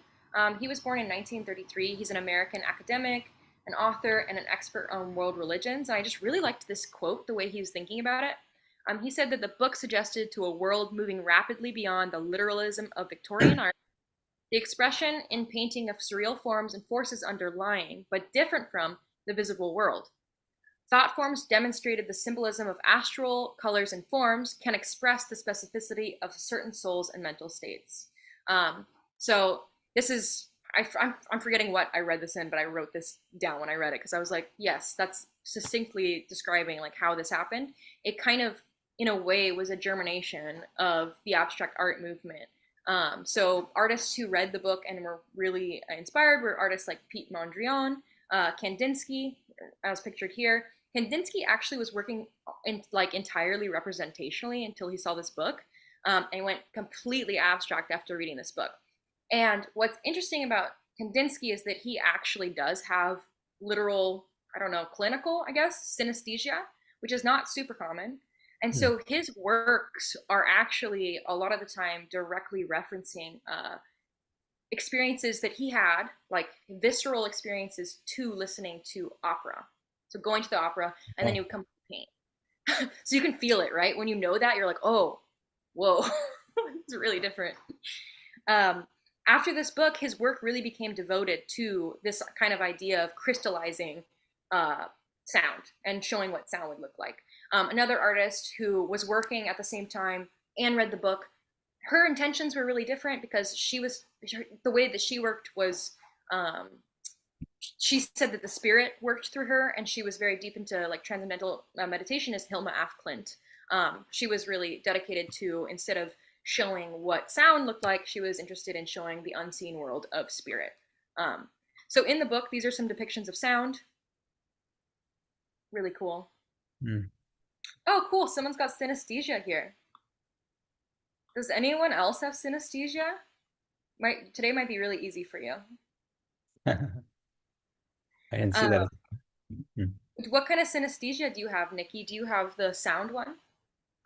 [SPEAKER 2] He was born in 1933. He's an American academic, an author, and an expert on world religions. And I just really liked this quote, the way he was thinking about it. He said that the book suggested to a world moving rapidly beyond the literalism of Victorian art, the expression in painting of surreal forms and forces underlying, but different from, the visible world. Thought forms demonstrated the symbolism of astral colors and forms can express the specificity of certain souls and mental states. So this is I'm forgetting what I read this in, but I wrote this down when I read it because I was like, yes, that's succinctly describing like how this happened. It kind of, in a way, was a germination of the abstract art movement. So artists who read the book and were really inspired were artists like Pete Mondrian, Kandinsky, as pictured here. Kandinsky actually was working in like entirely representationally until he saw this book, and went completely abstract after reading this book. And what's interesting about Kandinsky is that he actually does have literal, I don't know, clinical, I guess, synesthesia, which is not super common. And so his works are actually a lot of the time directly referencing experiences that he had, like visceral experiences to listening to opera. So going to the opera, and then he
[SPEAKER 1] Oh.
[SPEAKER 2] would come paint. So you can feel it, right? When you know that, you're like, oh, whoa, it's really different. Um, After this book, his work really became devoted to this kind of idea of crystallizing uh, sound and showing what sound would look like. Another artist who was working at the same time and read the book, her intentions were really different because the way that she worked was, um, she said that the spirit worked through her, and she was very deep into like transcendental meditation. Is Hilma af Klint. She was really dedicated to, instead of showing what sound looked like, she was interested in showing the unseen world of spirit. Um, so in the book, these are some depictions of sound. Really cool.
[SPEAKER 1] Mm.
[SPEAKER 2] Oh, cool. Someone's got synesthesia here. Does anyone else have synesthesia? Today might be really easy for you.
[SPEAKER 1] I didn't see
[SPEAKER 2] Uh,
[SPEAKER 1] that. Mm.
[SPEAKER 2] what kind of synesthesia do you have, Nikki? Do you have the sound one?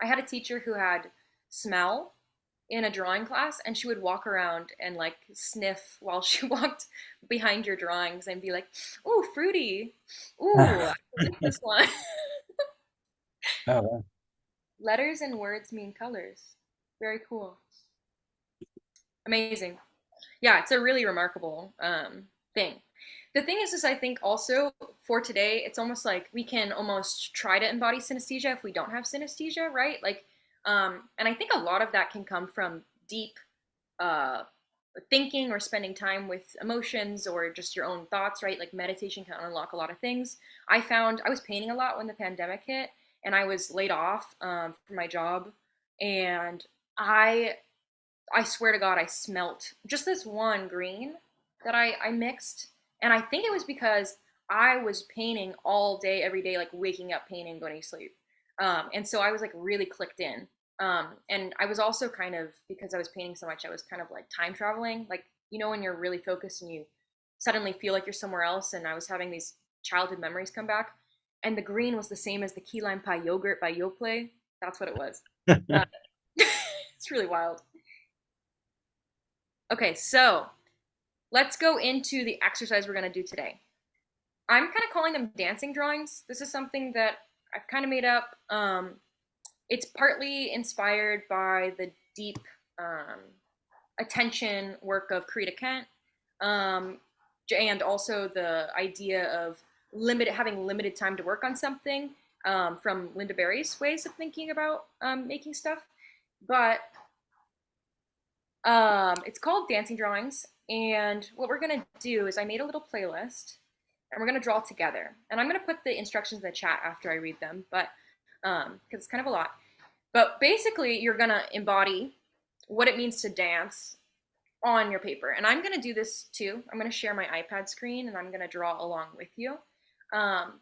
[SPEAKER 2] I had a teacher who had smell in a drawing class, and she would walk around and like sniff while she walked behind your drawings and be like, "Ooh, fruity. Ooh, I like this one."
[SPEAKER 1] Oh, wow.
[SPEAKER 2] Letters and words mean colors. Very cool. Amazing. Yeah, it's a really remarkable thing. The thing is I think also for today, it's almost like we can almost try to embody synesthesia if we don't have synesthesia, right? Like, and I think a lot of that can come from deep uh, thinking or spending time with emotions or just your own thoughts, right? Like meditation can unlock a lot of things. I found I was painting a lot when the pandemic hit, and I was laid off from my job, and I I swear to God, I smelt just this one green that I mixed. And I think it was because I was painting all day, every day, like waking up painting, going to sleep. And so I was like really clicked in. And I was also kind of, because I was painting so much, I was kind of like time traveling. Like, you know, when you're really focused and you suddenly feel like you're somewhere else. And I was having these childhood memories come back. And the green was the same as the key lime pie yogurt by Yoplait. That's what it was. Uh, it's really wild. Okay, so let's go into the exercise we're going to do today. I'm kind of calling them dancing drawings. This is something that I've kind of made up. It's partly inspired by the deep um, attention work of Karita Kent, um, and also the idea of having limited time to work on something from Linda Berry's ways of thinking about making stuff. But it's called Dancing Drawings, and what we're gonna do is I made a little playlist, and we're gonna draw together. And I'm gonna put the instructions in the chat after I read them, but because it's kind of a lot. But basically, you're gonna embody what it means to dance on your paper, and I'm gonna do this too. I'm gonna share my iPad screen, and I'm gonna draw along with you. Um,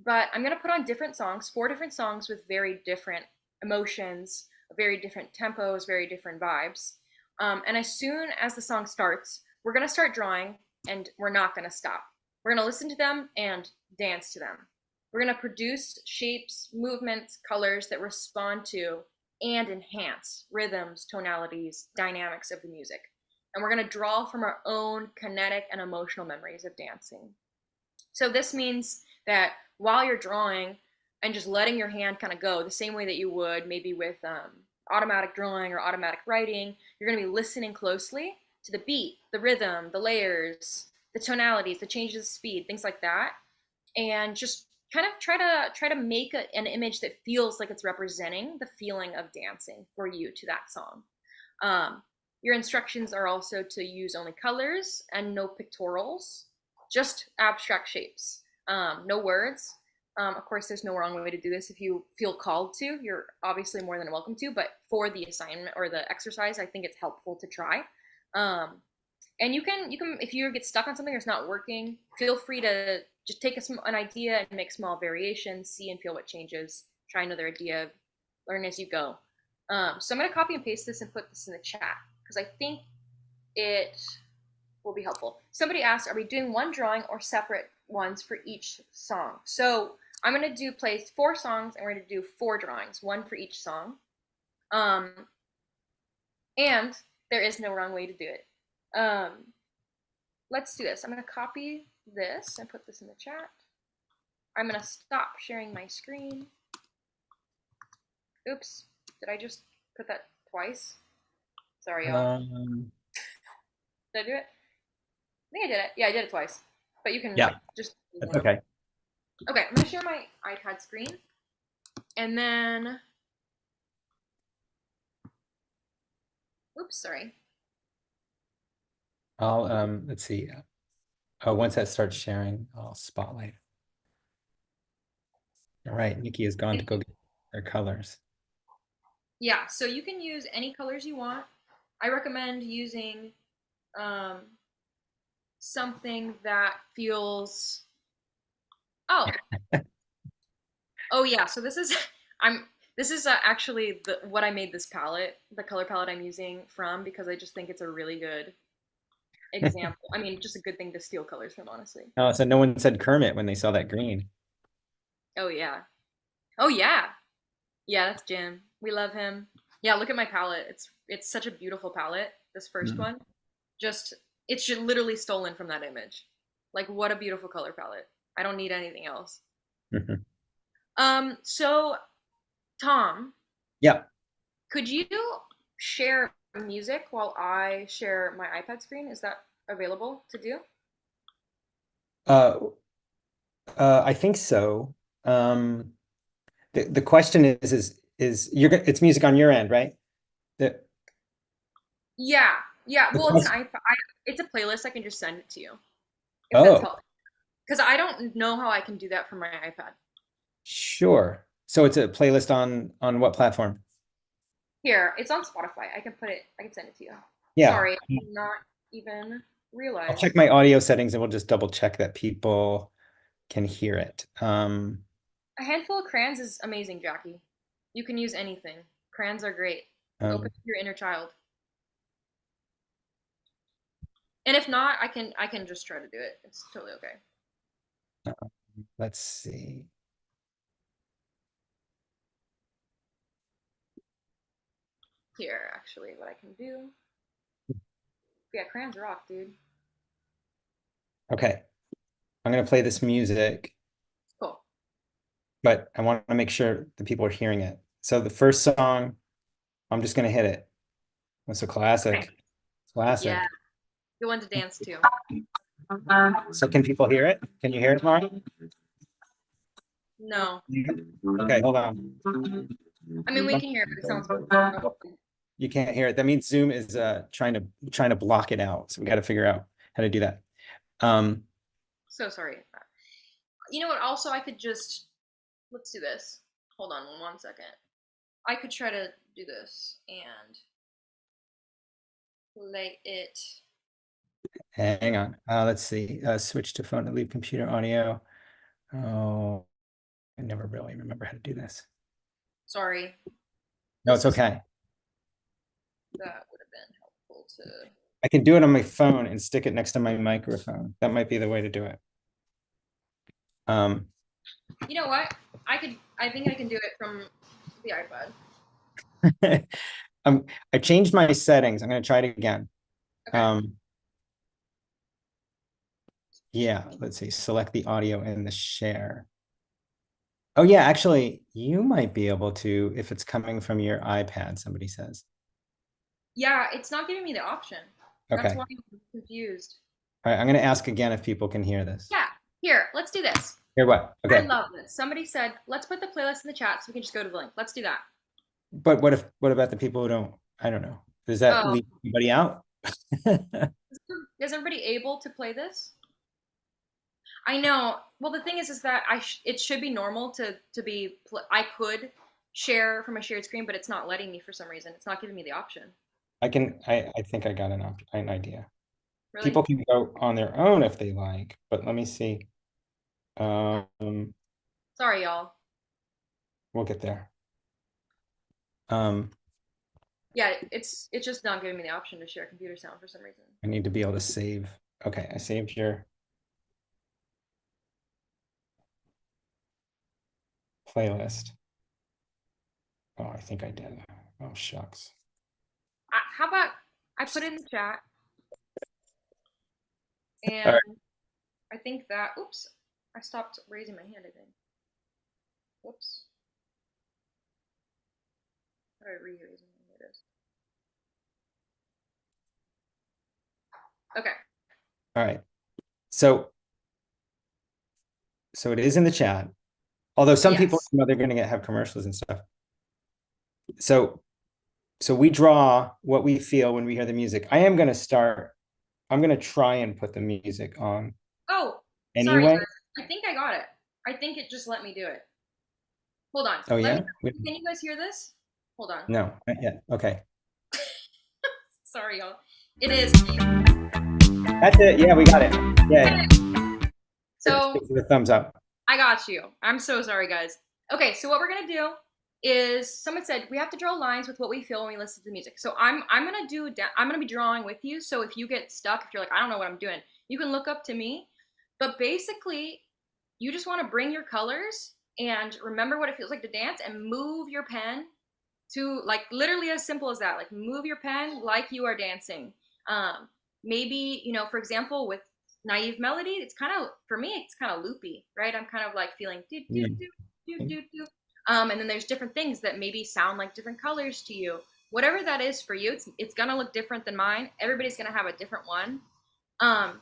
[SPEAKER 2] but I'm gonna put on different songs, 4 different songs with very different emotions, very different tempos, very different vibes. And as soon as the song starts, we're going to start drawing and we're not going to stop. We're going to listen to them and dance to them. We're going to produce shapes, movements, colors that respond to and enhance rhythms, tonalities, dynamics of the music. And we're going to draw from our own kinetic and emotional memories of dancing. So this means that while you're drawing and just letting your hand kind of go the same way that you would maybe with automatic drawing or automatic writing, you're going to be listening closely to the beat, the rhythm, the layers, the tonalities, the changes of speed, things like that, and just kind of try to make an image that feels like it's representing the feeling of dancing for you to that song. Um, your instructions are also to use only colors and no pictorials, just abstract shapes, no words. Of course, there's no wrong way to do this. If you feel called to, you're obviously more than welcome to. But for the assignment or the exercise, I think it's helpful to try. Um, and you can if you get stuck on something or it's not working, feel free to just take an idea and make small variations, see and feel what changes. Try another idea, learn as you go. So I'm going to copy and paste this and put this in the chat because I think it will be helpful. Somebody asked, are we doing one drawing or separate ones for each song? So I'm going to play 4 songs and we're going to do 4 drawings, one for each song. And there is no wrong way to do it. Let's do this. I'm going to copy this and put this in the chat. I'm going to stop sharing my screen. Oops, did I just put that twice? Sorry, y'all. Did I do it? I think I did it. Yeah, I did it twice. But you can just.
[SPEAKER 1] That's okay.
[SPEAKER 2] Okay, I'm gonna share my iPad screen, and then. Oops, sorry.
[SPEAKER 1] I'll let's see. Once that starts sharing, I'll spotlight. All right, Nikki has gone to go get her colors.
[SPEAKER 2] Yeah, so you can use any colors you want. I recommend using something that feels. Oh. Oh yeah. So this is actually what I made this palette, the color palette I'm using from, because I just think it's a really good example. I mean, just a good thing to steal colors from, honestly.
[SPEAKER 1] Oh, so no one said Kermit when they saw that green.
[SPEAKER 2] Oh yeah. Oh yeah. Yeah, that's Jim. We love him. Yeah, look at my palette. It's such a beautiful palette. This first one, just it's just literally stolen from that image. Like what a beautiful color palette. I don't need anything else. So Tom.
[SPEAKER 1] Yeah.
[SPEAKER 2] Could you share music while I share my iPad screen? Is that available to do?
[SPEAKER 1] I think so. The question is it's music on your end, right?
[SPEAKER 2] Yeah. Yeah,
[SPEAKER 1] The
[SPEAKER 2] well, it's an
[SPEAKER 1] quest-
[SPEAKER 2] iPad. It's a playlist. I can just send it to you if that's
[SPEAKER 1] Oh,
[SPEAKER 2] helpful. Because I don't know how I can do that from my iPad.
[SPEAKER 1] sure. So it's a playlist on what platform?
[SPEAKER 2] Here, it's on Spotify. I can put it. I can send it to you.
[SPEAKER 1] Yeah.
[SPEAKER 2] Sorry, I did not even
[SPEAKER 1] I'll
[SPEAKER 2] realize.
[SPEAKER 1] check my audio settings and we'll just double check that people can hear it.
[SPEAKER 2] A handful of crayons is amazing, Jackie. You can use anything. Crayons are great. Open
[SPEAKER 1] um,
[SPEAKER 2] up your inner child. And if not, I can just try to do it. It's totally okay.
[SPEAKER 1] let's see.
[SPEAKER 2] Here, actually, what I can do. Yeah, crayons rock, dude.
[SPEAKER 1] Okay. I'm going to play this music,
[SPEAKER 2] Cool.
[SPEAKER 1] but I want to make sure the people are hearing it. So the first song, I'm just going to hit it. It's a
[SPEAKER 2] Okay.
[SPEAKER 1] classic.
[SPEAKER 2] Yeah,
[SPEAKER 1] Classic.
[SPEAKER 2] good one to dance to.
[SPEAKER 1] So can people hear it? Can you hear it, Mara?
[SPEAKER 2] No.
[SPEAKER 1] Okay, hold on.
[SPEAKER 2] I mean, we can hear it, but it sounds muffled.
[SPEAKER 1] You can't hear it. That means Zoom is trying to block it out. So we got to figure out how to do that. Um,
[SPEAKER 2] So sorry. You know what? Also, I could just let's do this. Hold on 1 second. I could try to do this and play it.
[SPEAKER 1] hang on. Let's see. Switch to phone to leave computer audio. Oh, I never really remember how to do this.
[SPEAKER 2] Sorry,
[SPEAKER 1] No,
[SPEAKER 2] this
[SPEAKER 1] it's
[SPEAKER 2] was
[SPEAKER 1] okay.
[SPEAKER 2] that would have been helpful to.
[SPEAKER 1] I can do it on my phone and stick it next to my microphone. That might be the way to do it. Um,
[SPEAKER 2] You know what? I think I can do it from the iPad.
[SPEAKER 1] um, I changed my settings. I'm going to try it again.
[SPEAKER 2] Okay.
[SPEAKER 1] Um, yeah, let's see. Select the audio and the share. Oh yeah, actually, you might be able to if it's coming from your iPad, somebody says.
[SPEAKER 2] Yeah, it's not giving me the option. That's
[SPEAKER 1] Okay.
[SPEAKER 2] why I'm confused.
[SPEAKER 1] All right, I'm going to ask again if people can hear this.
[SPEAKER 2] Yeah. Here, let's do this.
[SPEAKER 1] Hear what?
[SPEAKER 2] I
[SPEAKER 1] Okay.
[SPEAKER 2] love this. Somebody said, let's put the playlist in the chat so we can just go to the link. Let's do that.
[SPEAKER 1] But what about the people who don't? I don't know. Does that
[SPEAKER 2] Oh,
[SPEAKER 1] leave anybody out?
[SPEAKER 2] is everybody able to play this? I know. Well, the thing is that it should be normal to be. I could share from a shared screen, but it's not letting me for some reason. It's not giving me the option.
[SPEAKER 1] I think I got an idea.
[SPEAKER 2] Really?
[SPEAKER 1] People can go on their own if they like, but let me see. Um,
[SPEAKER 2] Sorry, y'all.
[SPEAKER 1] we'll get there. Um,
[SPEAKER 2] Yeah, it's just not giving me the option to share computer sound for some reason.
[SPEAKER 1] I need to be able to save. Okay, I saved your playlist. Oh, I think I did. Oh, shucks.
[SPEAKER 2] How about I put it in the chat
[SPEAKER 1] All
[SPEAKER 2] and
[SPEAKER 1] right.
[SPEAKER 2] I think that. Oops, I stopped raising my hand. I think. Whoops. How do I re-raise my hand? Here it is. Okay.
[SPEAKER 1] All right. So it is in the chat. Although some people
[SPEAKER 2] Yes.
[SPEAKER 1] know they're going to have commercials and stuff. So we draw what we feel when we hear the music. I'm going to try and put the music on
[SPEAKER 2] Oh, sorry,
[SPEAKER 1] anyway.
[SPEAKER 2] guys. I think I got it. I think it just let me do it. Hold on.
[SPEAKER 1] Oh
[SPEAKER 2] Let me.
[SPEAKER 1] yeah?
[SPEAKER 2] Can you guys hear this? Hold on.
[SPEAKER 1] No, not yet. Okay.
[SPEAKER 2] Sorry, y'all. It is.
[SPEAKER 1] That's it. Yeah, we got it. Yeah.
[SPEAKER 2] So
[SPEAKER 1] Give the thumbs up.
[SPEAKER 2] I got you. I'm so sorry, guys. Okay, so what we're gonna do is someone said we have to draw lines with what we feel when we listen to the music. So I'm gonna be drawing with you. So if you get stuck, if you're like I don't know what I'm doing, you can look up to me. But basically, you just want to bring your colors and remember what it feels like to dance and move your pen to like literally as simple as that. Like move your pen like you are dancing. Um, maybe for example, with naive melody, it's kind of for me, it's kind of loopy, right? I'm kind of like feeling do do
[SPEAKER 1] Mm.
[SPEAKER 2] do do do do. And then there's different things that maybe sound like different colors to you. Whatever that is for you, it's gonna look different than mine. Everybody's gonna have a different one. Um,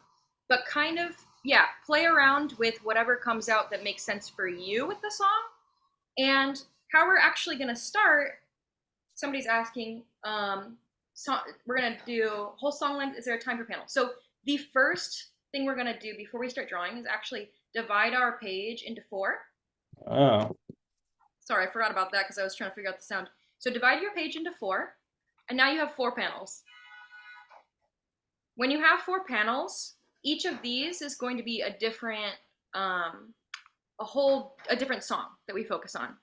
[SPEAKER 2] but kind of play around with whatever comes out that makes sense for you with the song. And how we're actually gonna start somebody's asking, we're gonna do whole song length. Is there a time per panel? So the first thing we're gonna do before we start drawing is actually divide our page into 4.
[SPEAKER 1] Oh.
[SPEAKER 2] Sorry, I forgot about that because I was trying to figure out the sound. So divide your page into 4, and now you have 4 panels. When you have 4 panels, each of these is going to be a different, a different song that we focus on.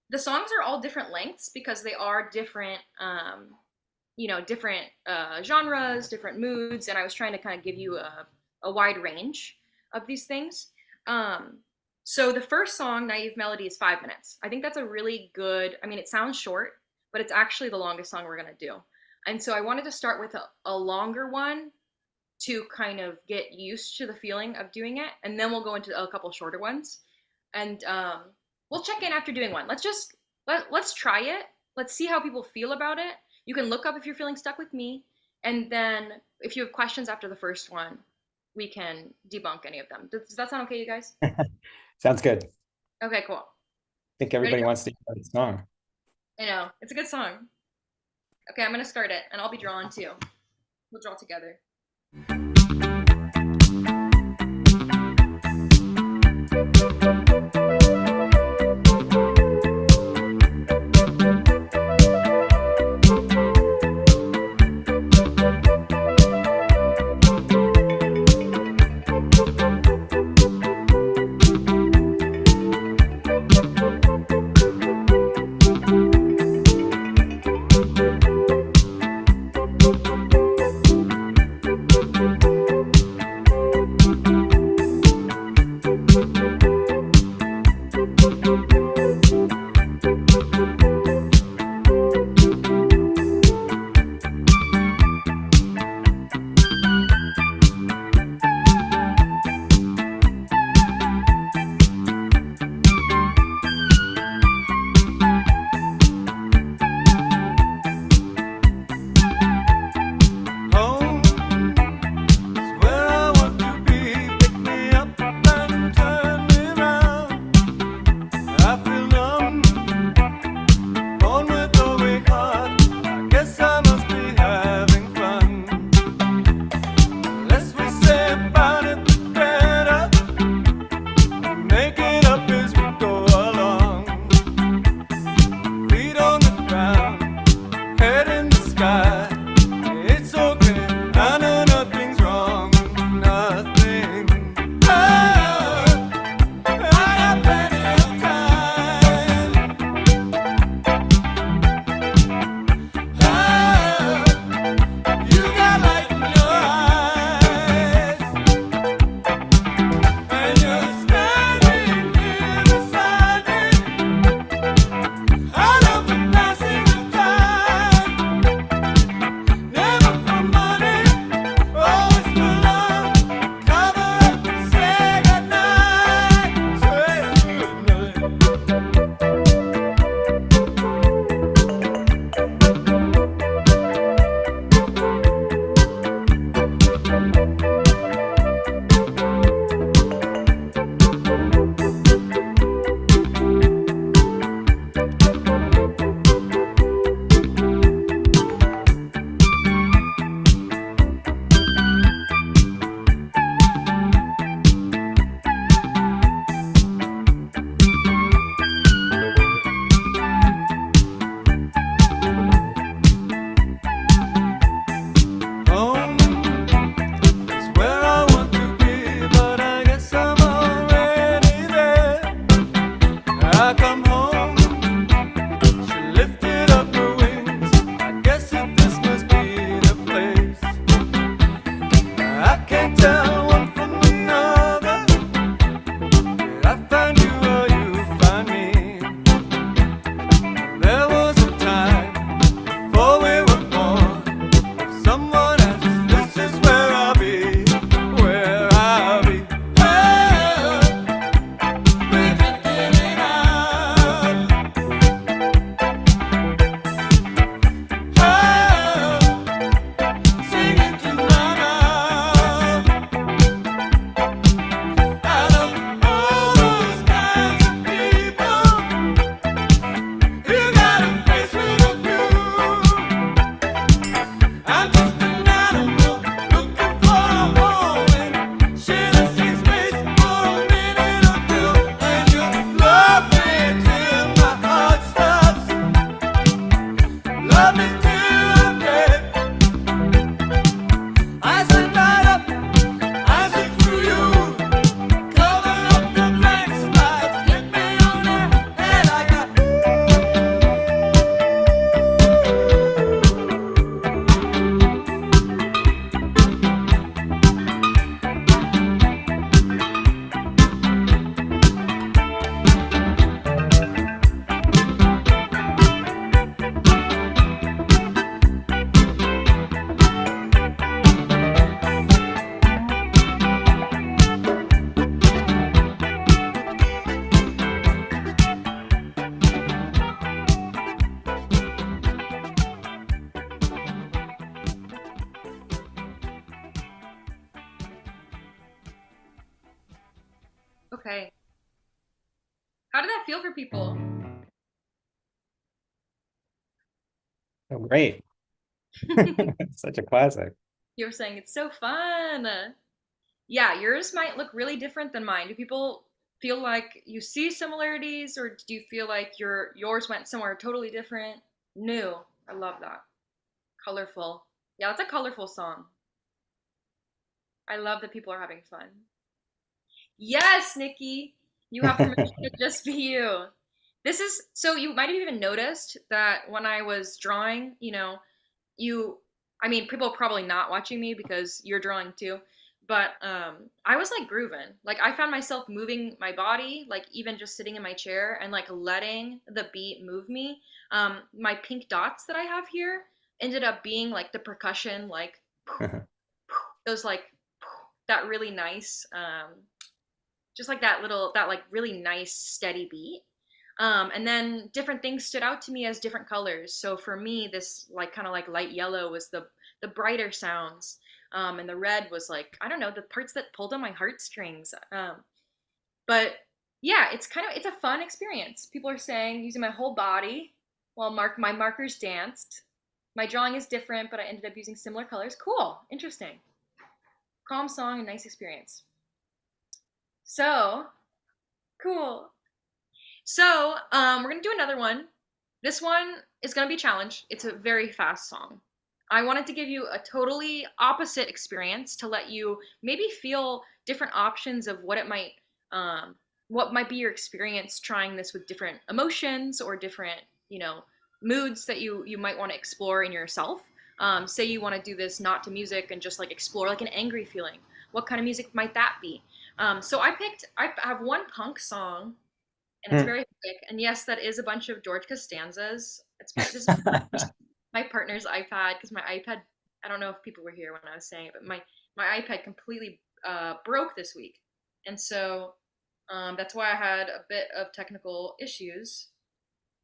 [SPEAKER 2] The songs are all different lengths because they are different, different genres, different moods, and I was trying to kind of give you a wide range of these things. So the first song, Naive Melody, is 5 minutes. I think that's a really good, I mean, it sounds short, but it's actually the longest song we're going to do. And so I wanted to start with a longer one to kind of get used to the feeling of doing it. And then we'll go into a couple shorter ones. And we'll check in after doing one. Let's try it. Let's see how people feel about it. You can look up if you're feeling stuck with me. And then if you have questions after the first one, we can debunk any of them. Does that sound okay, you guys?
[SPEAKER 1] Sounds good.
[SPEAKER 2] Okay, cool.
[SPEAKER 1] I think everybody wants to hear the song.
[SPEAKER 2] I know. It's a good song. Okay, I'm going to start it, and I'll be drawing too. We'll draw together. Okay. How did that feel for people?
[SPEAKER 1] Oh, great. Such a classic.
[SPEAKER 2] You were saying it's so fun. Yeah, yours might look really different than mine. Do people feel like you see similarities, or do you feel like yours went somewhere totally different? New. I love that. Colorful. Yeah, that's a colorful song. I love that people are having fun. Yes, Nikki, you have permission to just be you. This is so you might have even noticed that when I was drawing, you I mean, people are probably not watching me because you're drawing too, but I was like grooving. Like I found myself moving my body, like even just sitting in my chair and like letting the beat move me. My pink dots that I have here ended up being like the percussion, like those like that really nice just like that like really nice steady beat. And then different things stood out to me as different colors. So for me, this like kind of like light yellow was the brighter sounds, and the red was like I don't know the parts that pulled on my heartstrings. But yeah, it's a fun experience. People are saying using my whole body while my markers danced. My drawing is different, but I ended up using similar colors. Cool, interesting, calm song, and nice experience. So cool. So, we're gonna do another one. This one is gonna be a challenge. It's a very fast song. I wanted to give you a totally opposite experience to let you maybe feel different options of what might be your experience trying this with different emotions or different, moods that you might want to explore in yourself. Say you want to do this not to music and just like explore like an angry feeling. What kind of music might that be? So I have one punk song and it's very quick. And yes, that is a bunch of George Costanzas. This is my partner's iPad because my iPad. I don't know if people were here when I was saying it, but my iPad completely broke this week, and so that's why I had a bit of technical issues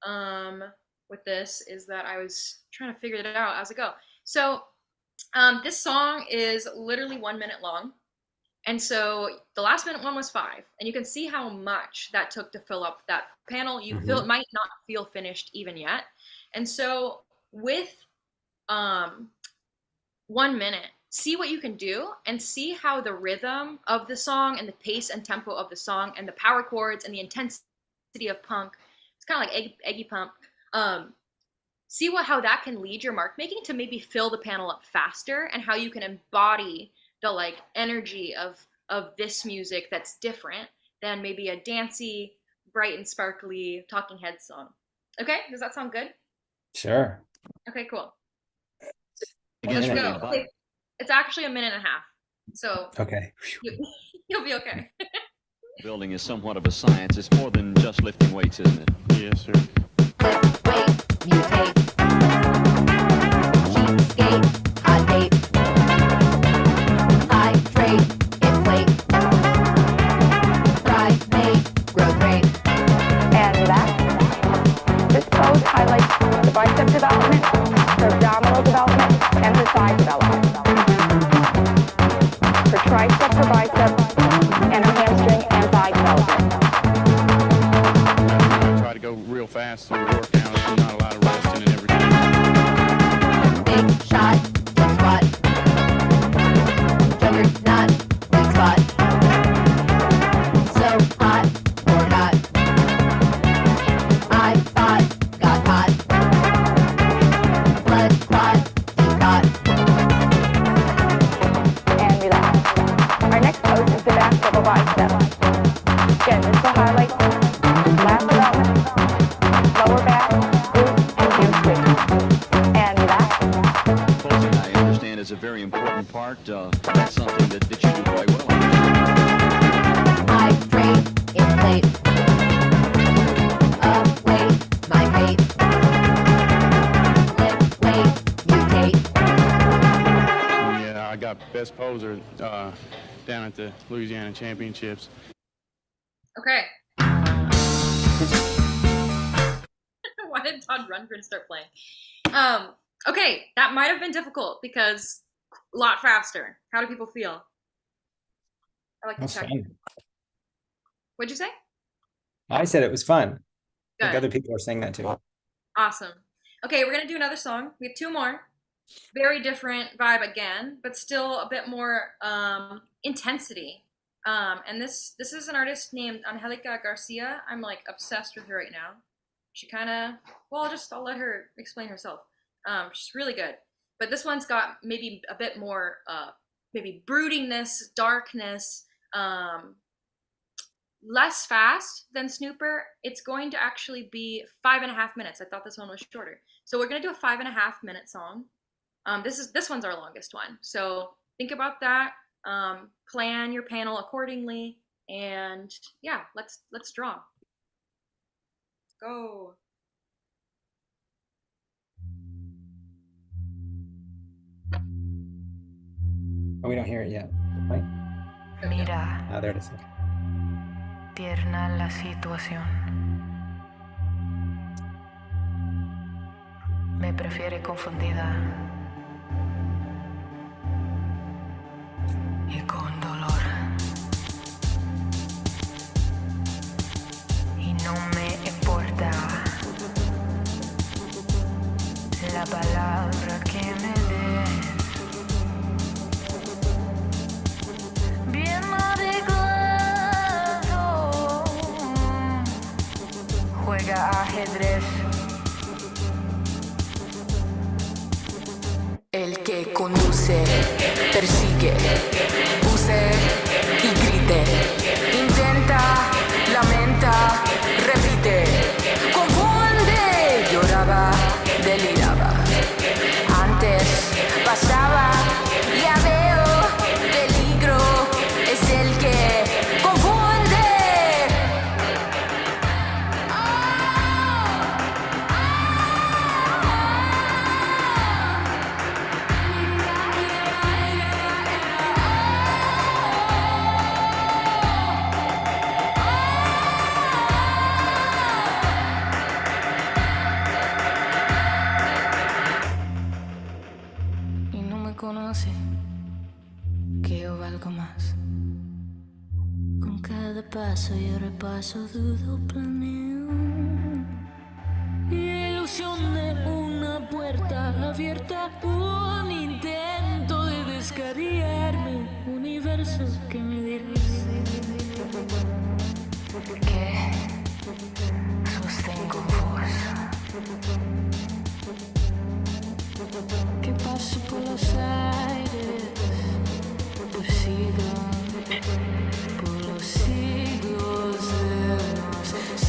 [SPEAKER 2] um, with this. Is that I was trying to figure it out as I go. So this song is literally 1 minute long. And so the last minute one was 5, and you can see how much that took to fill up that panel. You feel it
[SPEAKER 1] Mhm.
[SPEAKER 2] might not feel finished even yet. And so with um, 1 minute, see what you can do and see how the rhythm of the song and the pace and tempo of the song and the power chords and the intensity of punk. It's kind of like Eggy Pump. Um, See how that can lead your mark making to maybe fill the panel up faster and how you can embody the like energy of this music that's different than maybe a dancey bright and sparkly talking heads song. Okay, does that sound good?
[SPEAKER 1] Sure.
[SPEAKER 2] Okay, cool.
[SPEAKER 1] One
[SPEAKER 2] Let's
[SPEAKER 1] minute.
[SPEAKER 2] go. Okay, it's actually 1.5 minutes, so
[SPEAKER 1] Okay.
[SPEAKER 2] you, you'll be okay.
[SPEAKER 3] Building is somewhat of a science. It's more than just lifting weights, isn't it?
[SPEAKER 4] Yes, sir.
[SPEAKER 5] Lift, wait, mutate, cheapskate, hot date, hydrate, inflate, thrive, mate, growth rate.
[SPEAKER 6] And relax. This pose highlights the bicep development, her abdominal development, and her thigh development. Her tricep, her bicep, and her hamstring and thigh development.
[SPEAKER 4] I try to go real fast through the workout. There's not a lot of resting and everything.
[SPEAKER 5] Big shot, deep squat, juggernaut, weak spot. So hot, or not. I thought, got hot. Blood clot, deep thought.
[SPEAKER 6] And relax. Our next pose is the back double bicep. Again, this will highlight lat development, lower back, glute, and hamstring. And relax.
[SPEAKER 3] Posing, I understand, is a very important part. That's something that you do quite well.
[SPEAKER 5] Hydrate, inflate. Await, my fate. Lift, wait, mutate.
[SPEAKER 4] Yeah, I got best poser down at the Louisiana Championships.
[SPEAKER 2] Okay. Why did Todd Rundgren start playing? Okay, that might have been difficult because a lot faster. How do people feel? I like the
[SPEAKER 1] That's
[SPEAKER 2] tech.
[SPEAKER 1] fun.
[SPEAKER 2] What'd you say?
[SPEAKER 1] I said it was fun. I think
[SPEAKER 2] Good.
[SPEAKER 1] other people are saying that too.
[SPEAKER 2] Awesome. Okay, we're gonna do another song. We have two more. Very different vibe again, but still a bit more intensity. And this is an artist named Angelica Garcia. I'm like obsessed with her right now. She kind of, well, I'll let her explain herself. She's really good. But this one's got maybe a bit more maybe broodiness, darkness, less fast than Snooper. It's going to actually be 5.5 minutes. I thought this one was shorter. So we're gonna do a 5.5 minute song. This one's our longest one. So think about that. Plan your panel accordingly, and yeah, let's draw. Go.
[SPEAKER 1] Oh, we don't hear it yet. Right?
[SPEAKER 7] Mira,
[SPEAKER 1] Ah, there it is. Okay.
[SPEAKER 7] tierna la situación. Me prefiere confundida y con dolor. Y no me importa la palabra que me des. Bien arreglado, juega ajedrez. El que conduce, persigue, use y grite. Intenta, lamenta, repite. Confunde, lloraba, deliraba. Antes pasaba, ya veo, peligro es el que confunde. Y no me conoce, que yo valgo más. Con cada paso yo repaso, dudo, planeo. Ilusión de una puerta abierta, un intento de descarriarme. Universo que me dirás. Que sostengo vos. Que paso por los aires, por los siglos de los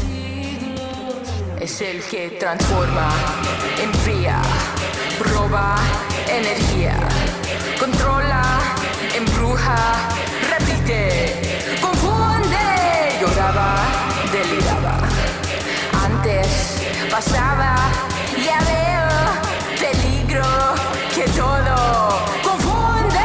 [SPEAKER 7] siglos. Es el que transforma, enfría, roba energía, controla, embruja, repite, confunde, lloraba, deliraba. Antes pasaba, ya veo, peligro, que todo confunde.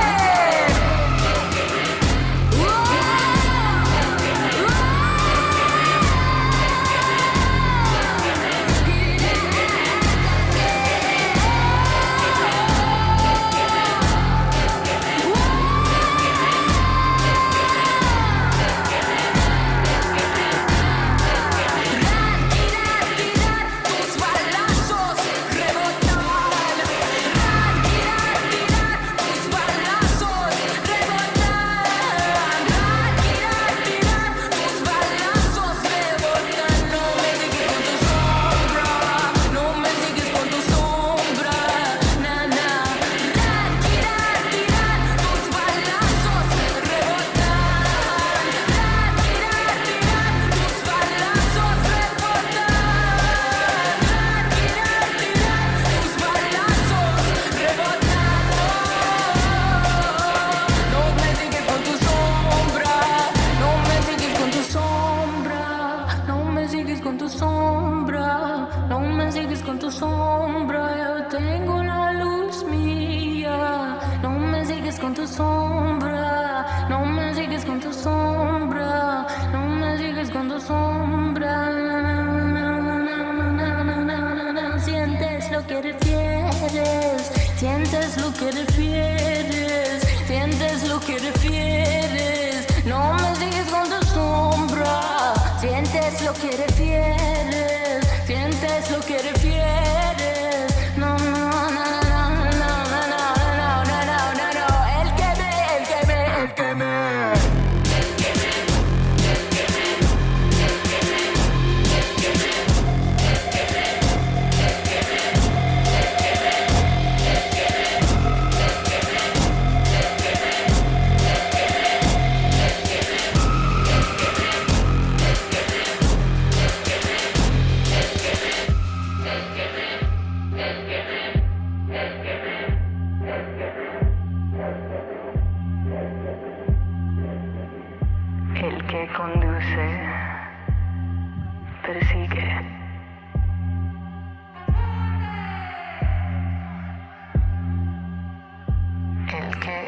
[SPEAKER 7] Sientes lo que refieres, no me sigues con tu sombra.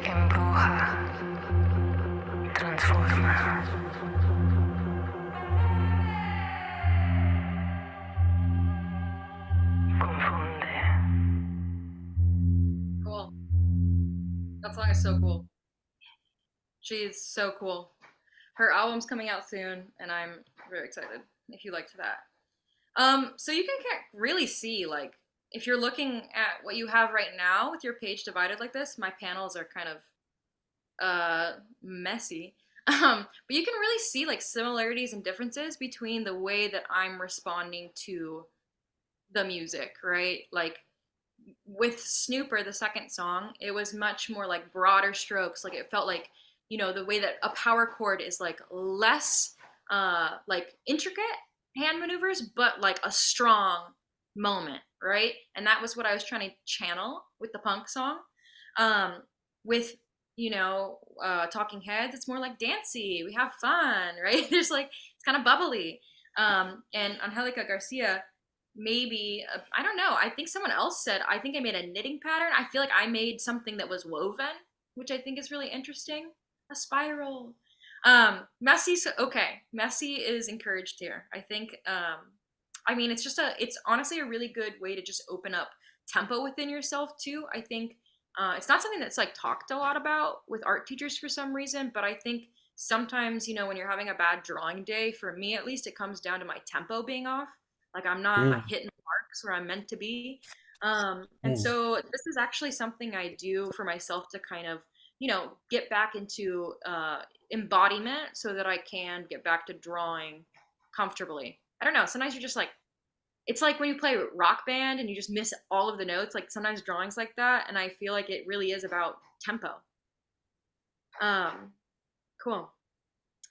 [SPEAKER 7] Embruja, transforma. Confunde.
[SPEAKER 2] Cool. That song is so cool. She's so cool. Her album's coming out soon, and I'm very excited if you liked that. So you can really see, like, if you're looking at what you have right now with your page divided like this, my panels are kind of messy. But you can really see like similarities and differences between the way that I'm responding to the music, right? Like with Snooper, the second song, it was much more like broader strokes. Like it felt like, you know, the way that a power chord is like less like intricate hand maneuvers, but like a strong moment, right? And that was what I was trying to channel with the punk song. With, you know, Talking Heads, it's more like dancey. We have fun, right? There's like, it's kind of bubbly. And Angelica Garcia, maybe, I don't know. I think someone else said, I think I made a knitting pattern. I feel like I made something that was woven, which I think is really interesting. A spiral. Messy, okay. Messy is encouraged here. I think, I mean, it's honestly a really good way to just open up tempo within yourself too. I think it's not something that's like talked a lot about with art teachers for some reason, but I think sometimes, you know, when you're having a bad drawing day, for me at least, it comes down to my tempo being off. Like I'm not hitting marks where I'm meant to be. And so this is actually something I do for myself to kind of, you know, get back into embodiment so that I can get back to drawing comfortably. I don't know. Sometimes you're just like, it's like when you play rock band and you just miss all of the notes, like sometimes drawings like that. And I feel like it really is about tempo. Cool.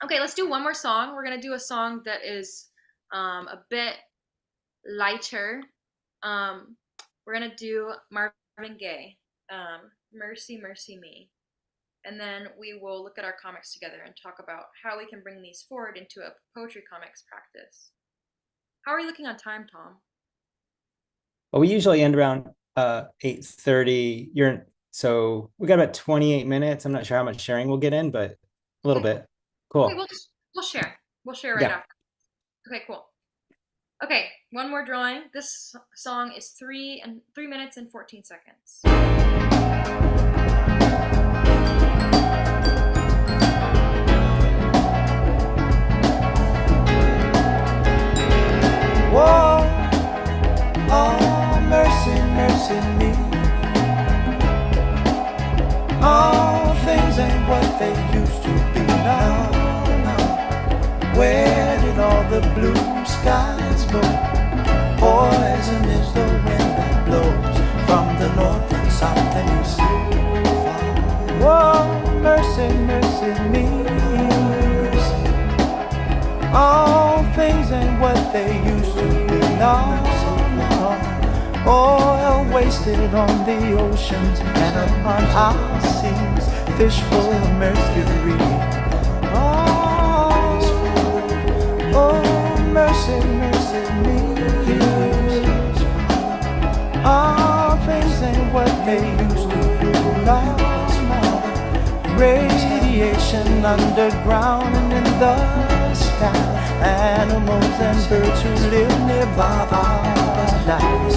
[SPEAKER 2] Okay, let's do one more song. We're going to do a song that is a bit lighter. We're going to do Marvin Gaye, Mercy, Mercy Me. And then we will look at our comics together and talk about how we can bring these forward into a poetry comics practice. How are you looking on time, Tom?
[SPEAKER 1] Well, we usually end around 8:30. So we got about 28 minutes. I'm not sure how much sharing we'll get in, but a little bit. Cool.
[SPEAKER 2] Okay, we'll share. We'll share right after. Okay, cool. Okay, one more drawing. This song is 3 minutes and 14 seconds.
[SPEAKER 8] Whoa, oh, mercy, mercy me. All things ain't what they used to be now. Where did all the blue skies go? Poison is the wind that blows from the north and south and east. Whoa, mercy, mercy me. All things ain't what they used to be now. Oil wasted on the oceans and upon our seas, fish full of mercury. Oh, mercy, mercy me. All things ain't what they used to be now. Radiation underground and in the sky. Animals and birds who live nearby our lives.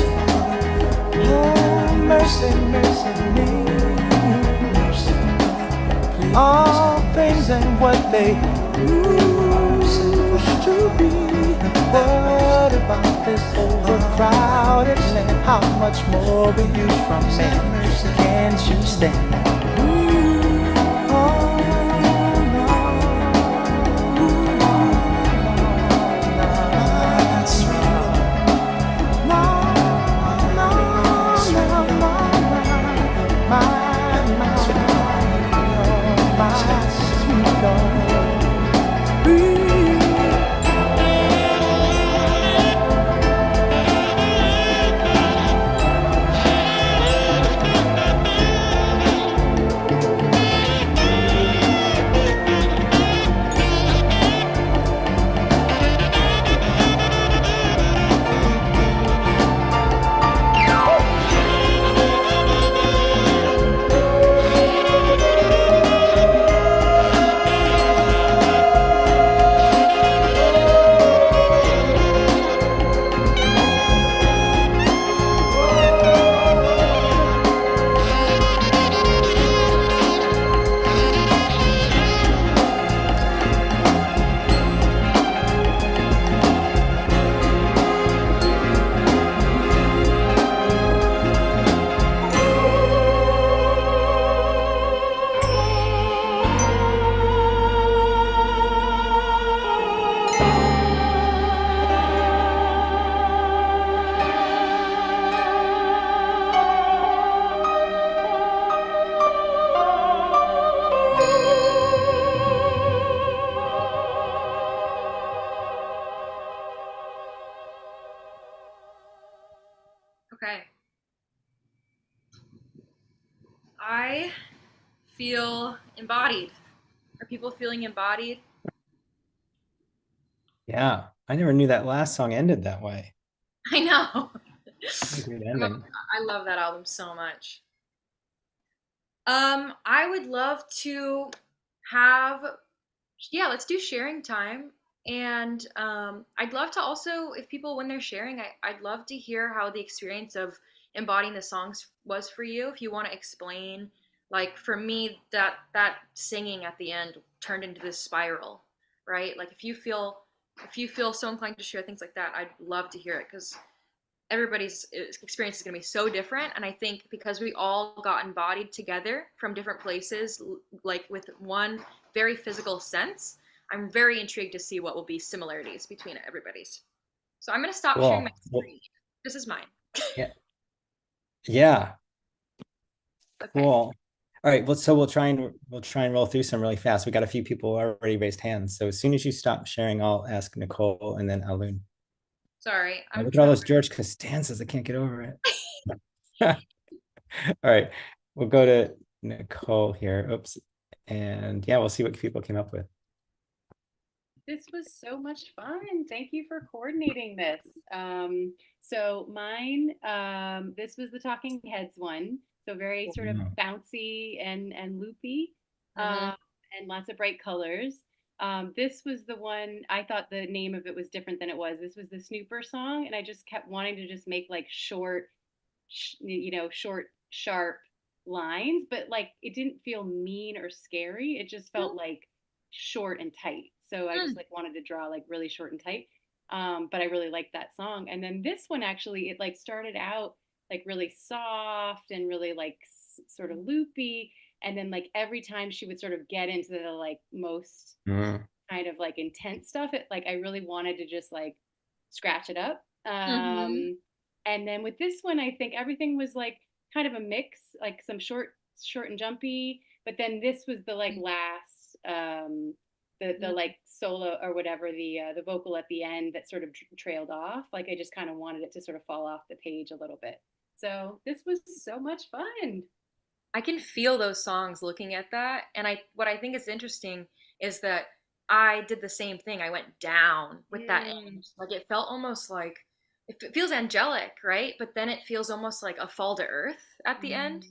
[SPEAKER 8] Oh, mercy, mercy me. All things ain't what they used to be. What about this overcrowded land? How much more we use from man? Can't you stand?
[SPEAKER 2] I feel embodied. Are people feeling embodied?
[SPEAKER 1] Yeah, I never knew that last song ended that way.
[SPEAKER 2] I know.
[SPEAKER 1] Great ending.
[SPEAKER 2] I love that album so much. I would love to have, yeah, let's do sharing time. And I'd love to also, if people, when they're sharing, I'd love to hear how the experience of embodying the songs was for you. If you want to explain, like for me, that singing at the end turned into this spiral, right? Like if you feel so inclined to share things like that, I'd love to hear it because everybody's experience is going to be so different. And I think because we all got embodied together from different places, like with one very physical sense, I'm very intrigued to see what will be similarities between everybody's. So I'm going to stop sharing my
[SPEAKER 1] Cool.
[SPEAKER 2] screen. This is mine.
[SPEAKER 1] Yeah. Yeah.
[SPEAKER 2] Okay.
[SPEAKER 1] Cool. All right. Well, so we'll try and roll through some really fast. We got a few people already raised hands. So as soon as you stop sharing, I'll ask Nicole and then Alun.
[SPEAKER 2] Sorry. I'm
[SPEAKER 1] Look at all those George Costanzas. I can't get over it. All right. We'll go to Nicole here. Oops. And yeah, we'll see what people came up with.
[SPEAKER 9] This was so much fun. Thank you for coordinating this. So mine, this was the Talking Heads one. So very sort of bouncy and loopy, and lots of bright colors. This was the one, I thought the name of it was different than it was. This was the Snooper song, and I just kept wanting to just make like short, short, sharp lines, but like it didn't feel mean or scary. It just felt like short and tight. So I just like wanted to draw like really short and tight. But I really liked that song. And then this one actually, it like started out like really soft and really like sort of loopy. And then like every time she would sort of get into the like most kind of like intense stuff, it like I really wanted to just like scratch it up. And then with this one, I think everything was like kind of a mix, like some short and jumpy. But then this was the like last the like solo or whatever, the vocal at the end that sort of trailed off. Like I just kind of wanted it to sort of fall off the page a little bit. So this was so much fun.
[SPEAKER 2] I can feel those songs looking at that. And what I think is interesting is that I did the same thing. I went down with that end. Like it felt almost like it feels angelic, right? But then it feels almost like a fall to earth at the end.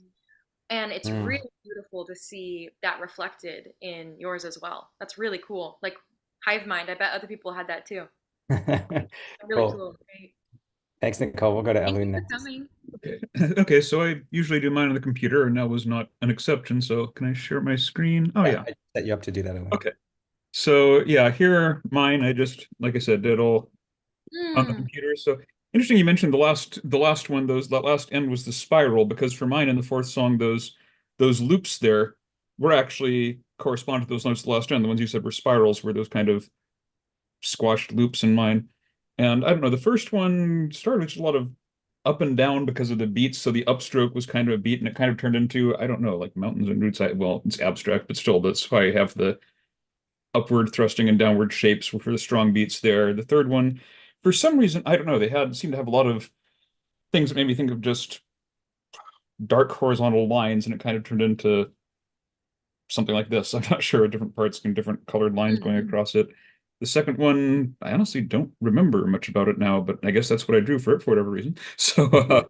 [SPEAKER 2] And it's really beautiful to see that reflected in yours as well. That's really cool. Like Hive Mind, I bet other people had that too. Really cool. Great.
[SPEAKER 1] Thanks, Nicole. We'll go to Alun
[SPEAKER 2] Thank you for
[SPEAKER 1] next.
[SPEAKER 2] coming.
[SPEAKER 10] Okay. Okay, so I usually do mine on the computer, and that was not an exception. So can I share my screen? Oh yeah.
[SPEAKER 1] I set you up to do that, Alun.
[SPEAKER 10] Okay. So yeah, here are mine. I just, like I said, did all on the computer. So interesting you mentioned the last one, that last end was the spiral, because for mine in the fourth song, those loops there were actually correspond to those notes at the last end. The ones you said were spirals were those kind of squashed loops in mine. And I don't know, the first one started with just a lot of up and down because of the beats. So the upstroke was kind of a beat, and it kind of turned into, I don't know, like mountains and roots. Well, it's abstract, but still, that's why I have the upward thrusting and downward shapes for the strong beats there. The third one, for some reason, I don't know, they seemed to have a lot of things that made me think of just dark horizontal lines, and it kind of turned into something like this. I'm not sure, different parts and different colored lines going across it. The second one, I honestly don't remember much about it now, but I guess that's what I drew for it for whatever reason. So,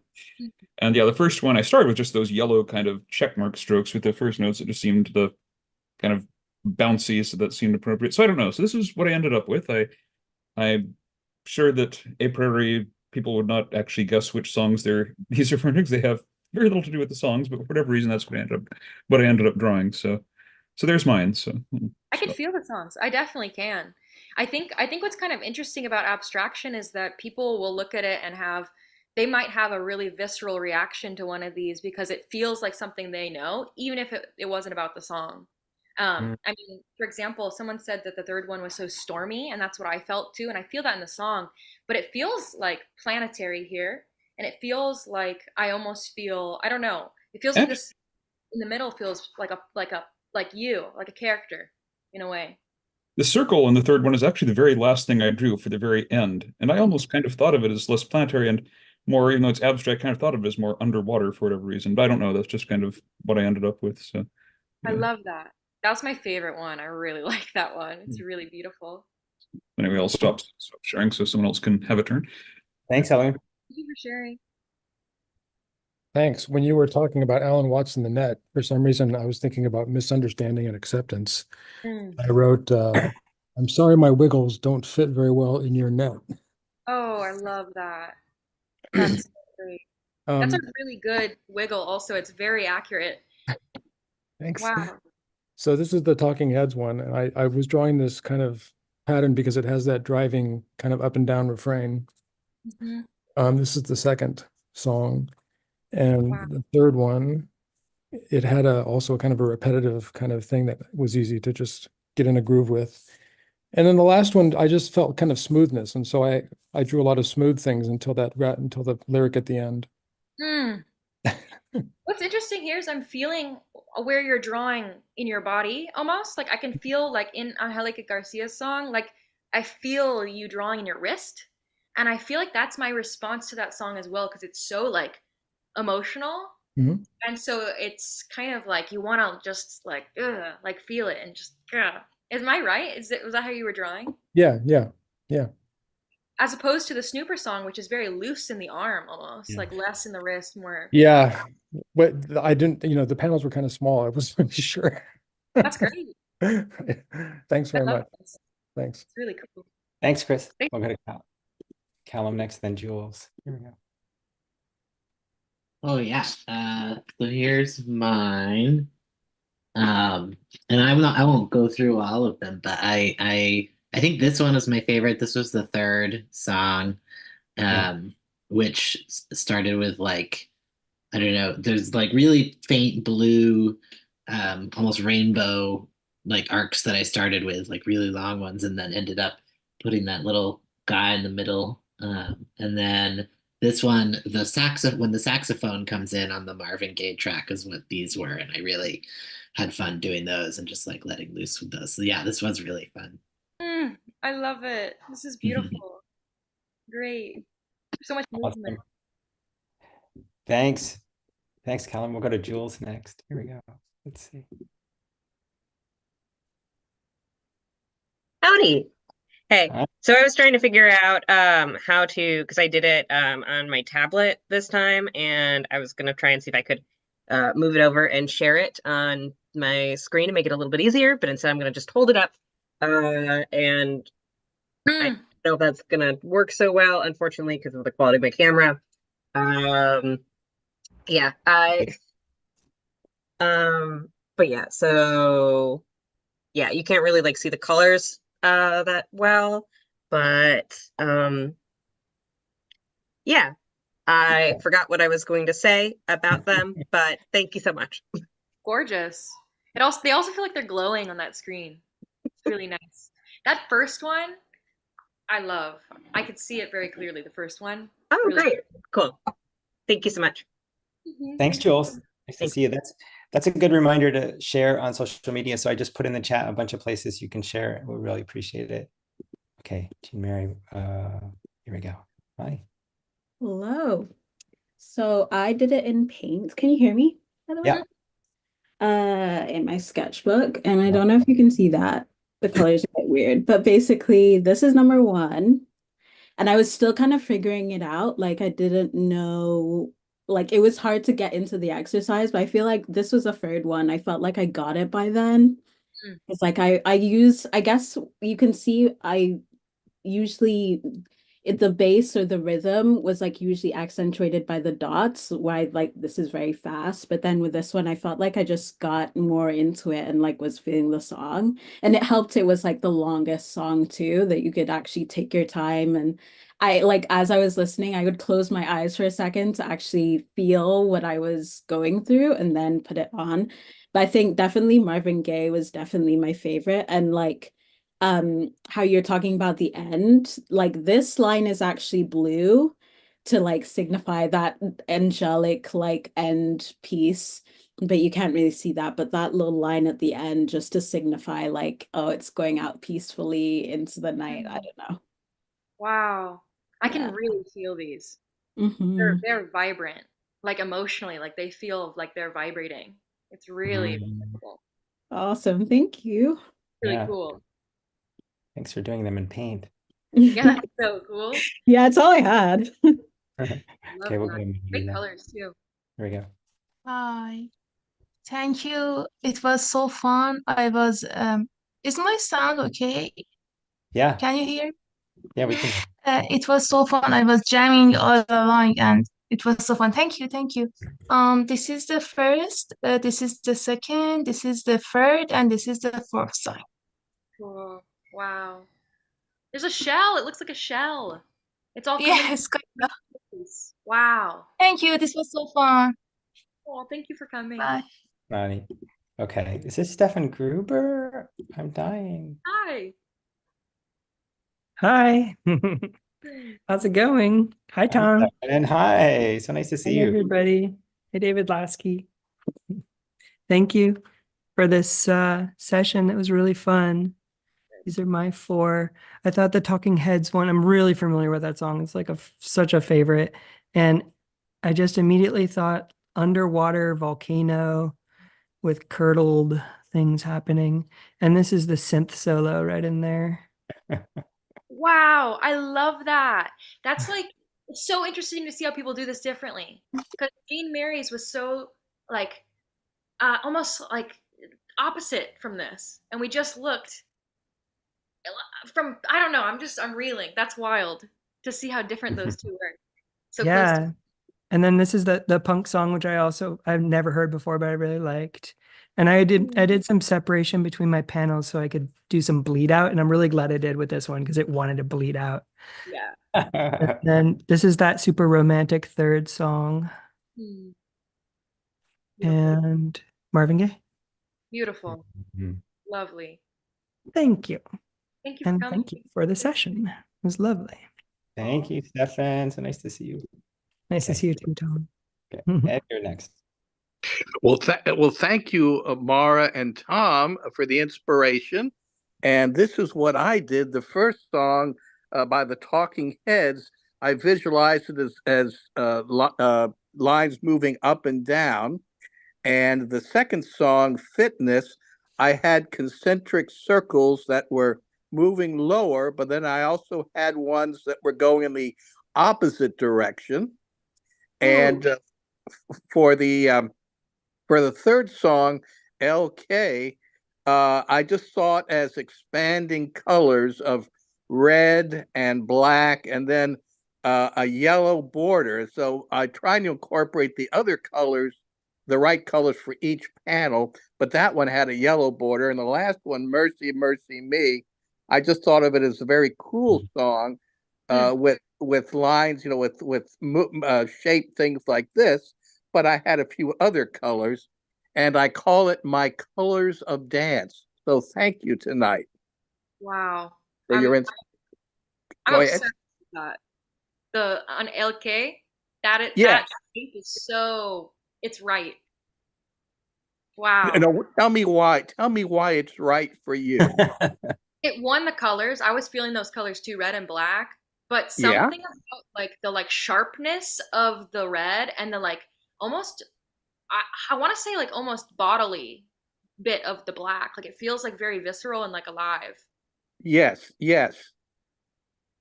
[SPEAKER 10] and yeah, the first one, I started with just those yellow kind of checkmark strokes with the first notes. It just seemed the kind of bouncy, so that seemed appropriate. So I don't know. So this is what I ended up with. I'm sure that a priori people would not actually guess which songs these are from, because they have very little to do with the songs, but for whatever reason, that's what I ended up drawing. So there's mine. So
[SPEAKER 2] I can feel the songs. I definitely can. I think what's kind of interesting about abstraction is that people will look at it and they might have a really visceral reaction to one of these because it feels like something they know, even if it wasn't about the song. I mean, for example, someone said that the third one was so stormy, and that's what I felt too. And I feel that in the song, but it feels like planetary here. And it feels like I almost feel, I don't know. It feels like this in the middle feels like a character in a way.
[SPEAKER 10] The circle in the third one is actually the very last thing I drew for the very end. And I almost kind of thought of it as less planetary. And more, even though it's abstract, kind of thought of it as more underwater for whatever reason. But I don't know. That's just kind of what I ended up with. So
[SPEAKER 2] I
[SPEAKER 10] yeah.
[SPEAKER 2] love that. That was my favorite one. I really like that one. It's really beautiful.
[SPEAKER 10] Anyway, I'll stop sharing so someone else can have a turn.
[SPEAKER 1] Thanks, Ellen.
[SPEAKER 2] Thank you for sharing.
[SPEAKER 11] Thanks. When you were talking about Alan Watts in the net, for some reason, I was thinking about misunderstanding and acceptance. I wrote, I'm sorry my wiggles don't fit very well in your net.
[SPEAKER 2] Oh, I love that. That's so great. That's a really good wiggle also. It's very accurate.
[SPEAKER 11] Thanks.
[SPEAKER 2] Wow.
[SPEAKER 11] So this is the Talking Heads one, and I was drawing this kind of pattern because it has that driving kind of up and down refrain. This is the second song. And the third one, it had also kind of a repetitive kind of thing that was easy to just get in a groove with. And then the last one, I just felt kind of smoothness. And so I drew a lot of smooth things until the lyric at the end.
[SPEAKER 2] What's interesting here is I'm feeling where you're drawing in your body almost. Like I can feel like in Angelica Garcia's song, like I feel you drawing in your wrist. And I feel like that's my response to that song as well, because it's so like emotional. And so it's kind of like you want to just like feel it and just Am I right? Was that how you were drawing?
[SPEAKER 11] Yeah.
[SPEAKER 2] As opposed to the Snooper song, which is very loose in the arm almost, like less in the wrist, more.
[SPEAKER 11] Yeah. But I didn't, the panels were kind of small. I wasn't really sure.
[SPEAKER 2] That's great.
[SPEAKER 11] Thanks very much.
[SPEAKER 2] This.
[SPEAKER 11] Thanks.
[SPEAKER 2] It's really cool.
[SPEAKER 1] Thanks, Chris. We'll go to Callum next, then Jules. Here we go.
[SPEAKER 12] Oh yeah. So here's mine. And I won't go through all of them, but I think this one is my favorite. This was the third song, which started with like, I don't know, there's like really faint blue, almost rainbow like arcs that I started with, like really long ones, and then ended up putting that little guy in the middle. And then this one, when the saxophone comes in on the Marvin Gaye track is what these were, and I really had fun doing those and just like letting loose with those. So yeah, this was really fun.
[SPEAKER 2] I love it. This is beautiful. Great. So much movement.
[SPEAKER 1] Thanks, Callum. We'll go to Jules next. Here we go. Let's see.
[SPEAKER 13] Howdy. Hey, so I was trying to figure out how to, because I did it on my tablet this time, and I was going to try and see if I could move it over and share it on my screen to make it a little bit easier, but instead I'm going to just hold it up. And I don't know if that's going to work so well, unfortunately, because of the quality of my camera. But yeah, so yeah, you can't really like see the colors that well, but yeah, I forgot what I was going to say about them, but thank you so much.
[SPEAKER 2] Gorgeous. They also feel like they're glowing on that screen. It's really nice. That first one, I love. I could see it very clearly, the first one.
[SPEAKER 13] Oh, really great. Cool. Thank you so much.
[SPEAKER 1] Thanks, Jules. Nice to see you. That's a good reminder to share on social media. So I just put in the chat a bunch of places you can share. We really appreciate it. Okay, Jean Mary, here we go. Hi.
[SPEAKER 14] Hello. So I did it in Paint. Can you hear me, by the way?
[SPEAKER 1] Yeah.
[SPEAKER 14] In my sketchbook, and I don't know if you can see that. The colors are a bit weird, but basically this is number one. And I was still kind of figuring it out. Like I didn't know, like it was hard to get into the exercise, but I feel like this was the third one. I felt like I got it by then. It's like I guess you can see I usually the bass or the rhythm was like usually accentuated by the dots, why like this is very fast, but then with this one I felt like I just got more into it and like was feeling the song, and it helped it was like the longest song too, that you could actually take your time. And I like, as I was listening, I would close my eyes for a second to actually feel what I was going through and then put it on. But I think definitely Marvin Gaye was definitely my favorite. And like how you're talking about the end, like this line is actually blue to like signify that angelic like end piece, but you can't really see that, but that little line at the end just to signify like, oh, it's going out peacefully into the night. I don't know.
[SPEAKER 2] Wow. I can really feel these. They're vibrant, like emotionally, like they feel like they're vibrating. It's really cool.
[SPEAKER 14] Awesome. Thank you.
[SPEAKER 2] Really
[SPEAKER 1] Yeah.
[SPEAKER 2] cool.
[SPEAKER 1] Thanks for doing them in paint.
[SPEAKER 2] Yeah, that's so cool.
[SPEAKER 14] Yeah, it's all I had.
[SPEAKER 1] Okay, we'll
[SPEAKER 2] Love
[SPEAKER 1] go
[SPEAKER 2] that.
[SPEAKER 1] to
[SPEAKER 2] Great
[SPEAKER 1] now.
[SPEAKER 2] colors too.
[SPEAKER 1] Here we go.
[SPEAKER 15] Hi. Thank you. It was so fun. Is my sound okay?
[SPEAKER 1] Yeah.
[SPEAKER 15] Can you hear?
[SPEAKER 1] Yeah, we can.
[SPEAKER 15] It was so fun. I was jamming all along and it was so fun. Thank you. Thank you. This is the first, this is the second, this is the third, and this is the fourth song.
[SPEAKER 2] Cool. Wow. There's a shell. It looks like a shell. It's all coming.
[SPEAKER 15] Yes, kind of.
[SPEAKER 2] Wow.
[SPEAKER 15] Thank you. This was so fun.
[SPEAKER 2] Oh, thank you for coming.
[SPEAKER 15] Bye.
[SPEAKER 1] Ronnie. Okay, is this Stefan Gruber? I'm dying.
[SPEAKER 2] Hi.
[SPEAKER 16] Hi. How's it going? Hi, Tom.
[SPEAKER 1] And hi, so nice to see
[SPEAKER 16] Hey,
[SPEAKER 1] you.
[SPEAKER 16] everybody. Hey, David Lasky. Thank you for this session. It was really fun. These are my 4. I thought the Talking Heads one, I'm really familiar with that song. It's like such a favorite. And I just immediately thought underwater volcano with curdled things happening. And this is the synth solo right in there.
[SPEAKER 2] Wow, I love that. That's like, it's so interesting to see how people do this differently. Because Jean Mary's was so like almost like opposite from this. And we just looked from, I don't know, I'm reeling. That's wild to see how different those two were. So close
[SPEAKER 16] Yeah.
[SPEAKER 2] to.
[SPEAKER 16] And then this is the punk song, which I've never heard before, but I really liked. And I did some separation between my panels so I could do some bleed out. And I'm really glad I did with this one because it wanted to bleed out.
[SPEAKER 2] Yeah.
[SPEAKER 16] And then this is that super romantic third song. And Marvin Gaye.
[SPEAKER 2] Beautiful. Lovely.
[SPEAKER 16] Thank you.
[SPEAKER 2] Thank you for
[SPEAKER 16] And
[SPEAKER 2] coming.
[SPEAKER 16] thank you for the session. It was lovely.
[SPEAKER 1] Thank you, Stefan. So nice to see you.
[SPEAKER 16] Nice to see you too, Tom.
[SPEAKER 1] Okay, Ed, you're next.
[SPEAKER 17] Well, thank you, Mara and Tom, for the inspiration. And this is what I did. The first song by the Talking Heads, I visualized it as lines moving up and down. And the second song, Fitness, I had concentric circles that were moving lower, but then I also had ones that were going in the opposite direction. And for the third song, LK, I just saw it as expanding colors of red and black, and then a yellow border. So I tried to incorporate the other colors, the right colors for each panel, but that one had a yellow border. And the last one, Mercy, Mercy Me, I just thought of it as a very cool song with lines, with shaped things like this. But I had a few other colors, and I call it my colors of dance. So thank you tonight.
[SPEAKER 2] Wow.
[SPEAKER 17] For your
[SPEAKER 2] I'm
[SPEAKER 17] Go ahead.
[SPEAKER 2] obsessed with that. The on LK, that
[SPEAKER 17] Yes.
[SPEAKER 2] shape is so, it's right. Wow.
[SPEAKER 17] No, tell me why. Tell me why it's right for you.
[SPEAKER 2] It won the colors. I was feeling those colors too, red and black. But
[SPEAKER 17] Yeah.
[SPEAKER 2] something about like the sharpness of the red and the almost, I want to say almost bodily bit of the black. Like it feels like very visceral and alive.
[SPEAKER 17] Yes, yes.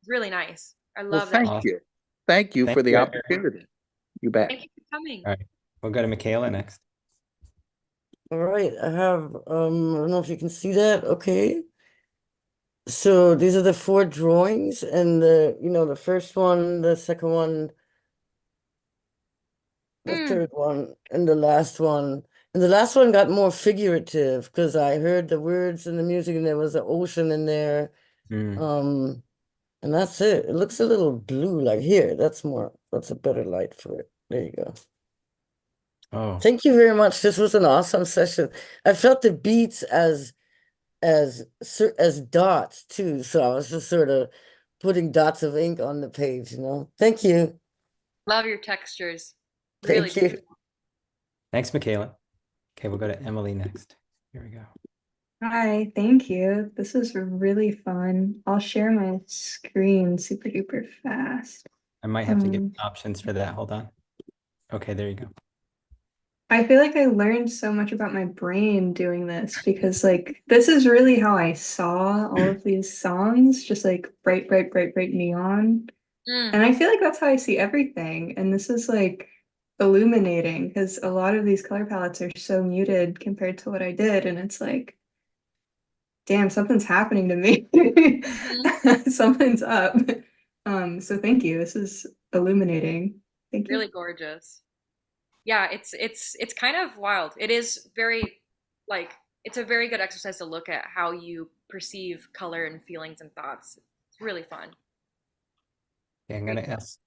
[SPEAKER 2] It's really nice. I
[SPEAKER 17] Well,
[SPEAKER 2] love that.
[SPEAKER 17] thank you. Thank you for the opportunity. You bet.
[SPEAKER 2] Thank you for coming.
[SPEAKER 1] All right, we'll go to Michaela next.
[SPEAKER 18] All right, I have, I don't know if you can see that. Okay. So these are the 4 drawings, and the first one, the second one, the third one, and the last one. And the last one got more figurative because I heard the words and the music, and there was an ocean in there. And that's it. It looks a little blue, like here. That's a better light for it. There you go.
[SPEAKER 1] Oh.
[SPEAKER 18] Thank you very much. This was an awesome session. I felt the beats as dots too. So I was just sort of putting dots of ink on the page, Thank you.
[SPEAKER 2] Love your textures. Really.
[SPEAKER 18] Thank you.
[SPEAKER 1] Thanks, Michaela. Okay, we'll go to Emily next. Here we go.
[SPEAKER 19] Hi, thank you. This was really fun. I'll share my screen super duper fast.
[SPEAKER 1] might have to give options for that. Hold on. Okay, there you go.
[SPEAKER 19] I feel like I learned so much about my brain doing this because like this is really how I saw all of these songs, just like bright, bright, bright, bright neon. And I feel like that's how I see everything. And this is like illuminating because a lot of these color palettes are so muted compared to what I did. And it's like, damn, something's happening to me. Something's up. So thank you. This is illuminating. Thank you.
[SPEAKER 2] Really gorgeous. Yeah, it's kind of wild. It is very like it's a very good exercise to look at how you perceive color and feelings and thoughts. It's really fun.
[SPEAKER 1] Yeah, I'm gonna ask.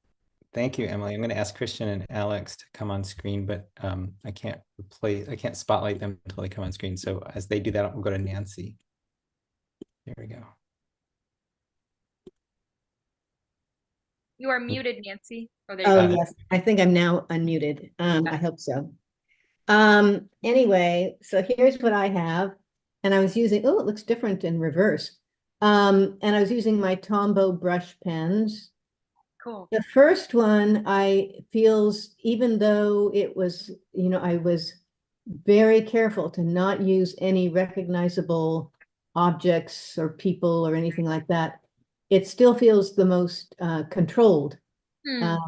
[SPEAKER 1] Thank you, Emily. I'm gonna ask Christian and Alex to come on screen, but I can't spotlight them until they come on screen. So as they do that, I'll go to Nancy. There we go.
[SPEAKER 2] You are muted, Nancy. Oh, there
[SPEAKER 20] Oh,
[SPEAKER 2] you go.
[SPEAKER 20] yes. I think I'm now unmuted. I hope so. Anyway, so here's what I have. And I was using, oh, it looks different in reverse. And I was using my Tombow brush pens.
[SPEAKER 2] Cool.
[SPEAKER 20] The first one feels, even though it was, I was very careful to not use any recognizable objects or people or anything like that. It still feels the most controlled. And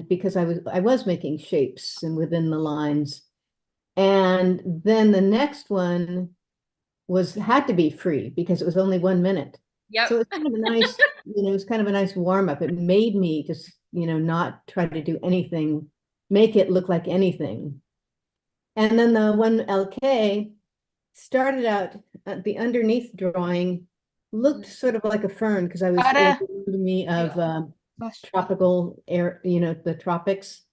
[SPEAKER 20] because I was making shapes and within the lines. And then the next one had to be free because it was only 1 minute.
[SPEAKER 2] Yep.
[SPEAKER 20] So it's kind of a nice, it was kind of a nice warm up. It made me just, not try to do anything, make it look like anything. And then the one LK started out the underneath drawing looked sort of like a fern because it reminded me of tropical air, the tropics.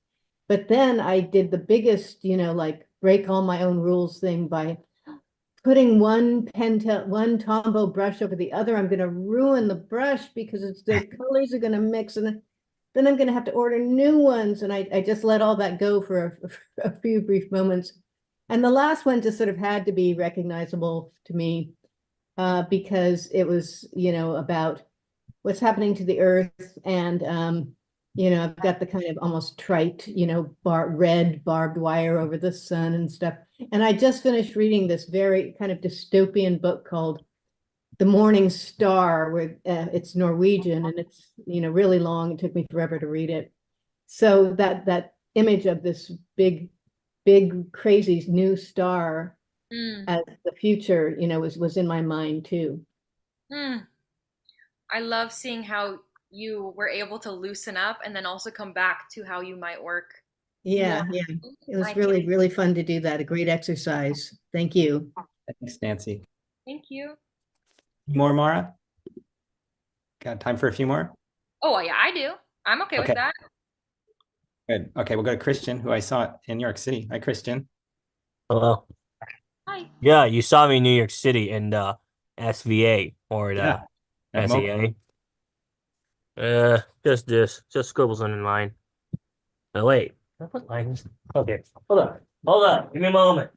[SPEAKER 20] But then I did the biggest, like break all my own rules thing by putting one Tombow brush over the other. I'm going to ruin the brush because the colors are going to mix, and then I'm going to have to order new ones. And I just let all that go for a few brief moments. And the last one just sort of had to be recognizable to me because it was, about what's happening to the earth. And, I've got the kind of almost trite, red barbed wire over the sun and stuff. And I just finished reading this very kind of dystopian book called The Morning Star, where it's Norwegian and it's, really long. It took me forever to read it. So that image of this big, crazy new star as the future, was in my mind too.
[SPEAKER 2] I love seeing how you were able to loosen up and then also come back to how you might work.
[SPEAKER 20] Yeah. It was really, really fun to do that. A great exercise. Thank you.
[SPEAKER 1] Thanks, Nancy.
[SPEAKER 2] Thank you.
[SPEAKER 1] More, Mara? Got time for a few more?
[SPEAKER 2] Oh, yeah, I do. I'm okay with that.
[SPEAKER 1] Good. Okay, we'll go to Christian, who I saw in New York City. Hi, Christian.
[SPEAKER 21] Hello.
[SPEAKER 2] Hi.
[SPEAKER 21] Yeah, you saw me in New York City in the SVA or the
[SPEAKER 1] at
[SPEAKER 21] SEA. Just scribbles on the line. Oh wait, what lines? Okay, hold on. Give me a moment.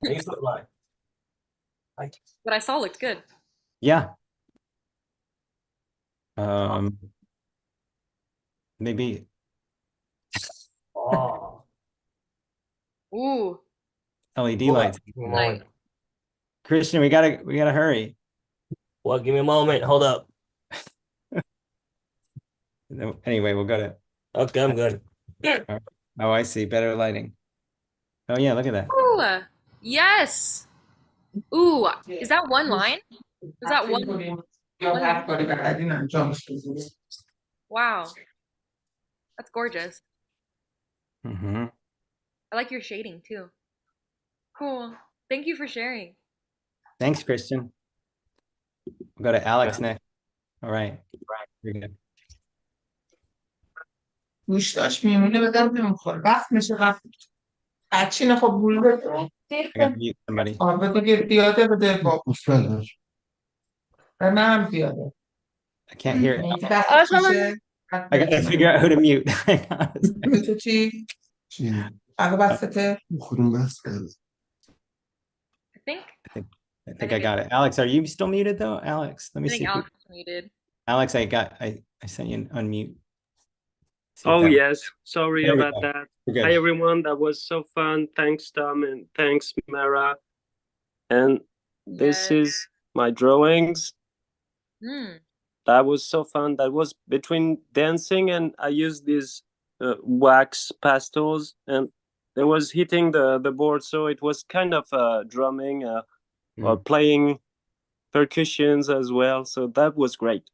[SPEAKER 21] I need to put line.
[SPEAKER 2] What I saw looked good.
[SPEAKER 1] Yeah. Maybe.
[SPEAKER 21] Oh.
[SPEAKER 2] Ooh.
[SPEAKER 1] LED lights.
[SPEAKER 2] Light.
[SPEAKER 1] Christian, we gotta hurry.
[SPEAKER 21] Well, give me a moment. Hold up.
[SPEAKER 1] Anyway, we'll go to.
[SPEAKER 21] Okay, I'm good.
[SPEAKER 1] Oh, I see. Better lighting. Oh yeah, look at that.
[SPEAKER 2] Ooh. Yes. Ooh. Is that one line? Is that one? Wow. That's gorgeous.
[SPEAKER 1] Mm-hmm.
[SPEAKER 2] I like your shading too. Cool. Thank you for sharing.
[SPEAKER 1] Thanks, Christian. We'll go to Alex next. All right. You're good.
[SPEAKER 22] گوش داشت میمونه بدم نمیخوره وقت میشه وقت اچین خب بول بده
[SPEAKER 1] I gotta mute somebody.
[SPEAKER 22] بده پیاده بده با گوش بداش و نه هم پیاده
[SPEAKER 1] I can't hear it.
[SPEAKER 22] دست میشه
[SPEAKER 1] I gotta figure out who to mute.
[SPEAKER 22] تو چی؟ اگه بسته
[SPEAKER 2] I think
[SPEAKER 1] I think I got it. Alex, are you still muted though? Alex, let me
[SPEAKER 2] I think
[SPEAKER 1] see.
[SPEAKER 2] Alex is muted.
[SPEAKER 1] Alex, I sent you an unmute. See if
[SPEAKER 3] Oh
[SPEAKER 1] that-
[SPEAKER 3] yes, sorry
[SPEAKER 1] There we
[SPEAKER 3] about
[SPEAKER 1] go.
[SPEAKER 3] that.
[SPEAKER 1] We're good.
[SPEAKER 3] Hi everyone, that was so fun. Thanks Tom and thanks Mara. And this is my drawings. That was so fun. That was between dancing and I used these wax pastels and it was hitting the board, so it was kind of drumming or playing percussions as well. So that was great.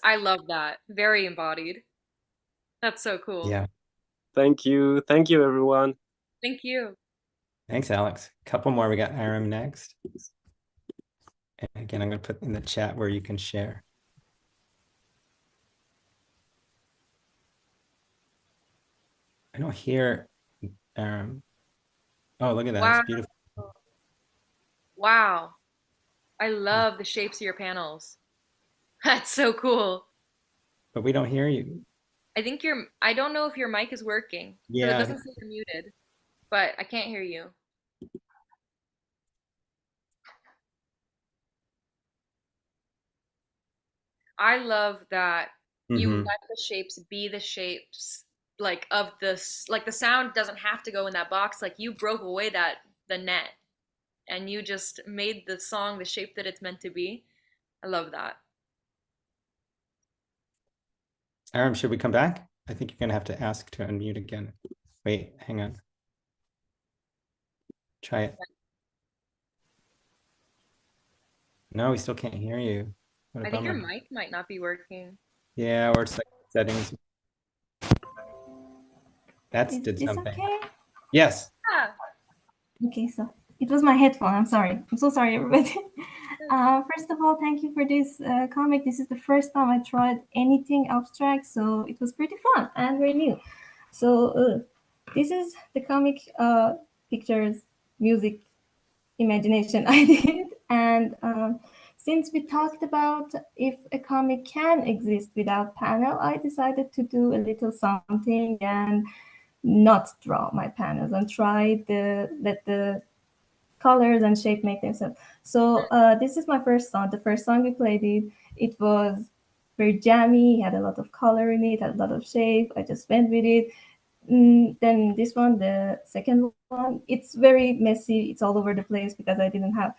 [SPEAKER 2] I love that. Very embodied. That's so cool.
[SPEAKER 1] Yeah.
[SPEAKER 3] Thank you everyone.
[SPEAKER 2] Thank you.
[SPEAKER 1] Thanks, Alex. Couple more. We got Aram next. And again, I'm going to put in the chat where you can share. I don't hear Aram. Oh, look at that.
[SPEAKER 2] Wow.
[SPEAKER 1] That's beautiful.
[SPEAKER 2] Wow. I love the shapes of your panels. That's so cool.
[SPEAKER 1] But we don't hear you.
[SPEAKER 2] I don't know if your mic is working. So it
[SPEAKER 1] Yeah.
[SPEAKER 2] doesn't say you're muted, but I can't hear you. I love that you
[SPEAKER 1] Mhm.
[SPEAKER 2] let the shapes be the shapes like of this, like the sound doesn't have to go in that box. Like you broke away the net and you just made the song the shape that it's meant to be. I love that.
[SPEAKER 1] Aram, should we come back? I think you're going to have to ask to unmute again. Wait, hang on. Try it. No, we still can't hear you. What a
[SPEAKER 2] I think your
[SPEAKER 1] bummer.
[SPEAKER 2] mic might not be working.
[SPEAKER 1] Yeah, or it's like settings. That
[SPEAKER 6] Is
[SPEAKER 1] did
[SPEAKER 6] this
[SPEAKER 1] something.
[SPEAKER 6] okay?
[SPEAKER 1] Yes.
[SPEAKER 2] Yeah.
[SPEAKER 6] Okay, so it was my headphone. I'm sorry. I'm so sorry, everybody. First of all, thank you for this comic. This is the first time I tried anything abstract, so it was pretty fun and very new. So this is the comic pictures, music, imagination I did. And since we talked about if a comic can exist without panel, I decided to do a little something and not draw my panels and try let the colors and shape make themselves. So this is my first song. The first song we played it was very jammy, had a lot of color in it, had a lot of shape. I just went with it. Then this one, the second one, it's very messy. It's all over the place because I didn't have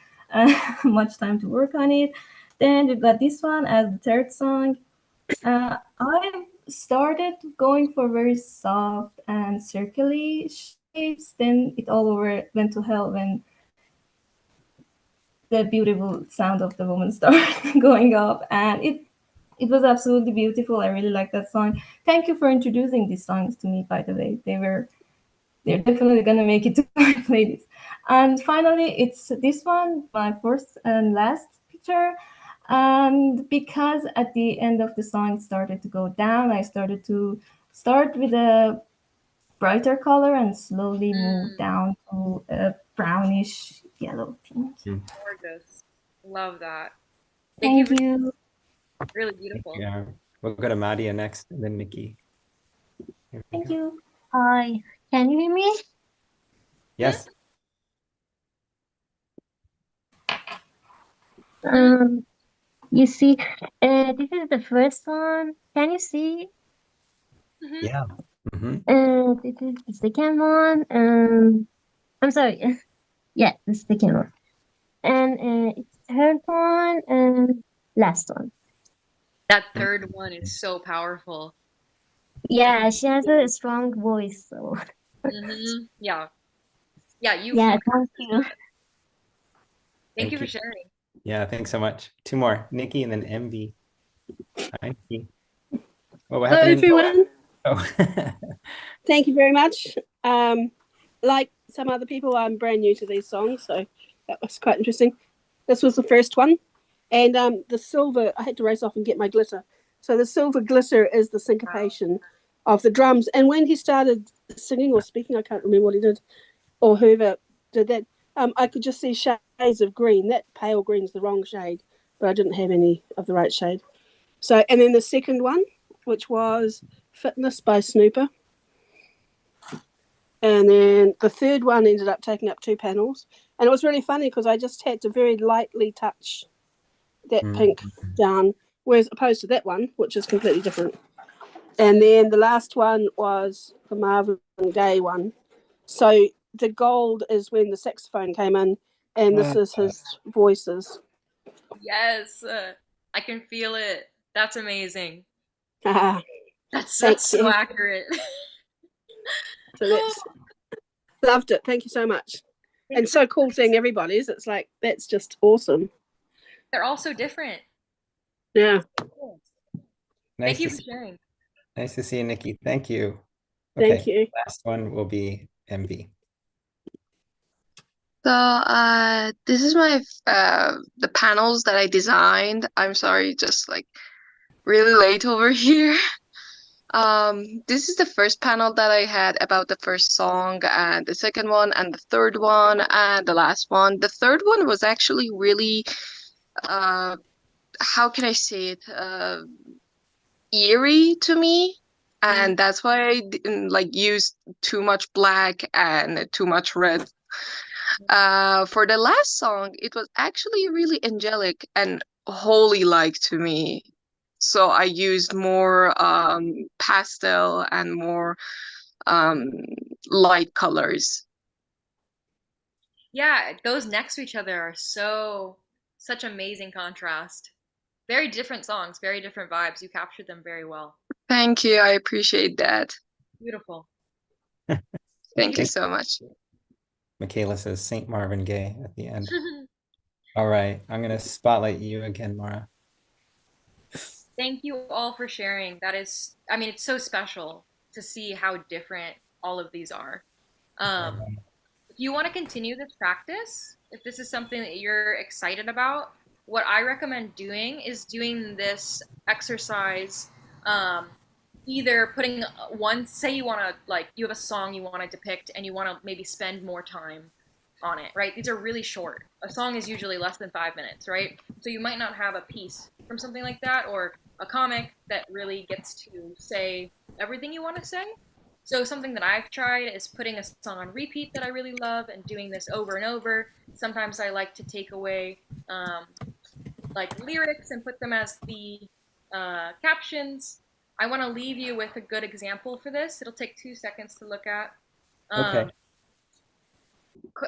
[SPEAKER 6] much time to work on it. Then we've got this one as the third song. I started going for very soft and circular shapes. Then it all over went to hell when the beautiful sound of the woman started going up, and it was absolutely beautiful. I really like that song. Thank you for introducing these songs to me, by the way. They're definitely gonna make it to my playlist. And finally, it's this one, my fourth and last picture. And because at the end of the song it started to go down, I started to start with a brighter color and slowly move down to a brownish yellow tint.
[SPEAKER 2] Gorgeous. Love that.
[SPEAKER 6] Thank you.
[SPEAKER 2] Really beautiful.
[SPEAKER 1] Yeah. We'll go to Madia next and then Nikki.
[SPEAKER 6] Thank you.
[SPEAKER 23] Hi, can you hear me?
[SPEAKER 1] Yes.
[SPEAKER 23] You see, this is the first one. Can you see?
[SPEAKER 1] Yeah.
[SPEAKER 23] This is the second one. I'm sorry. Yeah, the second one. And it's third one and last one.
[SPEAKER 2] That third one is so powerful.
[SPEAKER 23] Yeah, she has a strong voice, so.
[SPEAKER 2] Yeah. Yeah, you.
[SPEAKER 23] Yeah, thank you.
[SPEAKER 2] Thank you for sharing.
[SPEAKER 1] Yeah, thanks so much. Two more, Nikki and then MV. Hi, Nikki. Oh, what
[SPEAKER 24] Hello,
[SPEAKER 1] happened?
[SPEAKER 24] everyone.
[SPEAKER 1] Oh.
[SPEAKER 24] Thank you very much. Like some other people, I'm brand new to these songs, so that was quite interesting. This was the first one. And the silver, I had to race off and get my glitter. So the silver glitter is the syncopation of the drums. And when he started singing or speaking, I can't remember what he did, or whoever did that, I could just see shades of green. That pale green is the wrong shade, but I didn't have any of the right shade. So, and then the second one, which was Fitness by Snooper. And then the third one ended up taking up 2 panels. And it was really funny because I just had to very lightly touch that pink down, whereas opposed to that one, which is completely different. And then the last one was the Marvin Gaye one. So the gold is when the saxophone came in, and this is his voices.
[SPEAKER 2] Yes, I can feel it. That's amazing. That's so accurate.
[SPEAKER 24] So that's loved it. Thank you so much. And so cool seeing everybody's. It's like that's just awesome.
[SPEAKER 2] They're all so different.
[SPEAKER 24] Yeah.
[SPEAKER 2] Thank you for sharing.
[SPEAKER 1] Nice to see you, Nikki. Thank you.
[SPEAKER 24] Thank you.
[SPEAKER 1] Last one will be MV.
[SPEAKER 4] So this is my the panels that I designed. I'm sorry, just like really late over here. This is the first panel that I had about the first song, and the second one, and the third one, and the last one. The third one was actually really how can I say it, eerie to me, and that's why I didn't like use too much black and too much red. For the last song, it was actually really angelic and holy-like to me. So I used more pastel and more light colors.
[SPEAKER 2] Yeah, those next to each other are such amazing contrast. Very different songs, very different vibes. You captured them very well.
[SPEAKER 4] Thank you. I appreciate that.
[SPEAKER 2] Beautiful.
[SPEAKER 4] Thank you so much.
[SPEAKER 1] Michaela says St. Marvin Gaye at the end. All right, I'm going to spotlight you again, Mara.
[SPEAKER 2] Thank you all for sharing. That is, I mean, it's so special to see how different all of these are. If you want to continue this practice, if this is something that you're excited about, what I recommend doing is doing this exercise, either putting one, say you want to, like, you have a song you want to depict and you want to maybe spend more time on it, right? These are really short. A song is usually less than 5 minutes, right? So you might not have a piece from something like that, or a comic that really gets to say everything you want to say. So something that I've tried is putting a song on repeat that I really love and doing this over and over. Sometimes I like to take away like lyrics and put them as the captions. I want to leave you with a good example for this. It'll take 2 seconds to look at.
[SPEAKER 1] Okay.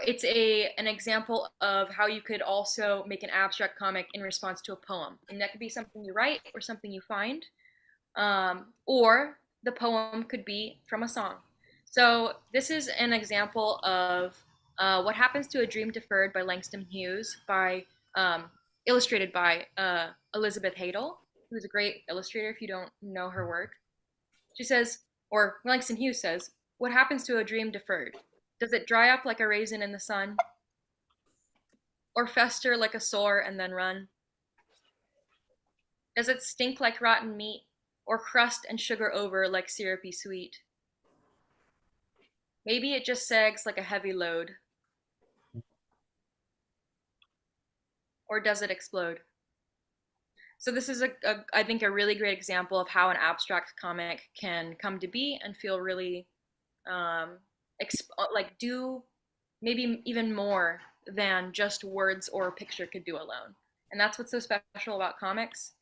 [SPEAKER 2] It's an example of how you could also make an abstract comic in response to a poem. And that could be something you write or something you find. Or the poem could be from a song. So this is an example of What Happens to a Dream Deferred by Langston Hughes, illustrated by Elizabeth Hadel, who's a great illustrator if you don't know her work. She says, or Langston Hughes says, "What happens to a dream deferred? Does it dry up like a raisin in the sun? Or fester like a sore and then run? Does it stink like rotten meat? Or crust and sugar over like syrupy sweet? Maybe it just sags like a heavy load. Or does it explode?" So this is I think a really great example of how an abstract comic can come to be and feel really like do maybe even more than just words or a picture could do alone. And that's what's so special about comics,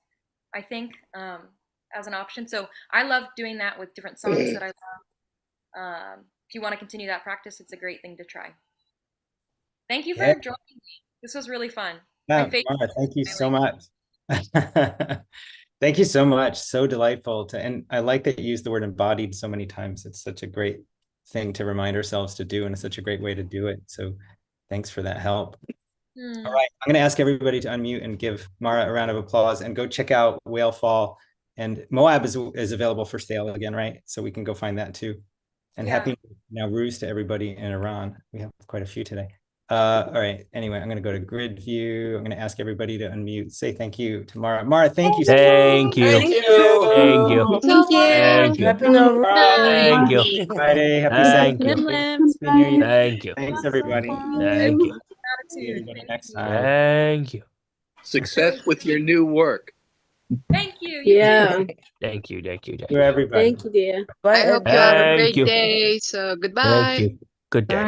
[SPEAKER 2] I think, as an option. So I love doing that with different songs that I love. If you want to continue that practice, it's a great thing to try. Thank you for joining me. This was really fun.
[SPEAKER 1] Yeah, Mara, thank you so much. Thank you so much. So delightful and I like that you use the word embodied so many times. It's such a great thing to remind ourselves to do, and it's such a great way to do it. So thanks for that help. All right, I'm going to ask everybody to unmute and give Mara a round of applause and go check out Whale Fall. And Moab is available for sale again, right? So we can go find that too. And happy Nowruz to everybody in Iran. We have quite a few today. All right. Anyway, I'm going to go to grid view. I'm going to ask everybody to unmute. Say thank you to Mara. Mara, thank you.
[SPEAKER 21] Thank you.
[SPEAKER 1] Thank you.
[SPEAKER 21] Thank you.
[SPEAKER 1] Thank you.
[SPEAKER 21] Thank you.
[SPEAKER 1] Happy Nowruz.
[SPEAKER 21] Thank you.
[SPEAKER 1] Happy Friday. Happy
[SPEAKER 21] Thank you.
[SPEAKER 1] Saturday. Happy New Year.
[SPEAKER 21] Thank you.
[SPEAKER 1] Thanks, everybody.
[SPEAKER 21] Thank you.
[SPEAKER 1] See everybody next time.
[SPEAKER 21] Thank you.
[SPEAKER 17] Success with your new work.
[SPEAKER 2] Thank you.
[SPEAKER 24] Yeah.
[SPEAKER 21] Thank you. Thank you.
[SPEAKER 1] Thank you, everybody.
[SPEAKER 24] Thank you, dear.
[SPEAKER 4] I hope you have a
[SPEAKER 21] Thank
[SPEAKER 4] great
[SPEAKER 21] you.
[SPEAKER 4] day. So goodbye.
[SPEAKER 21] Thank you. Good day.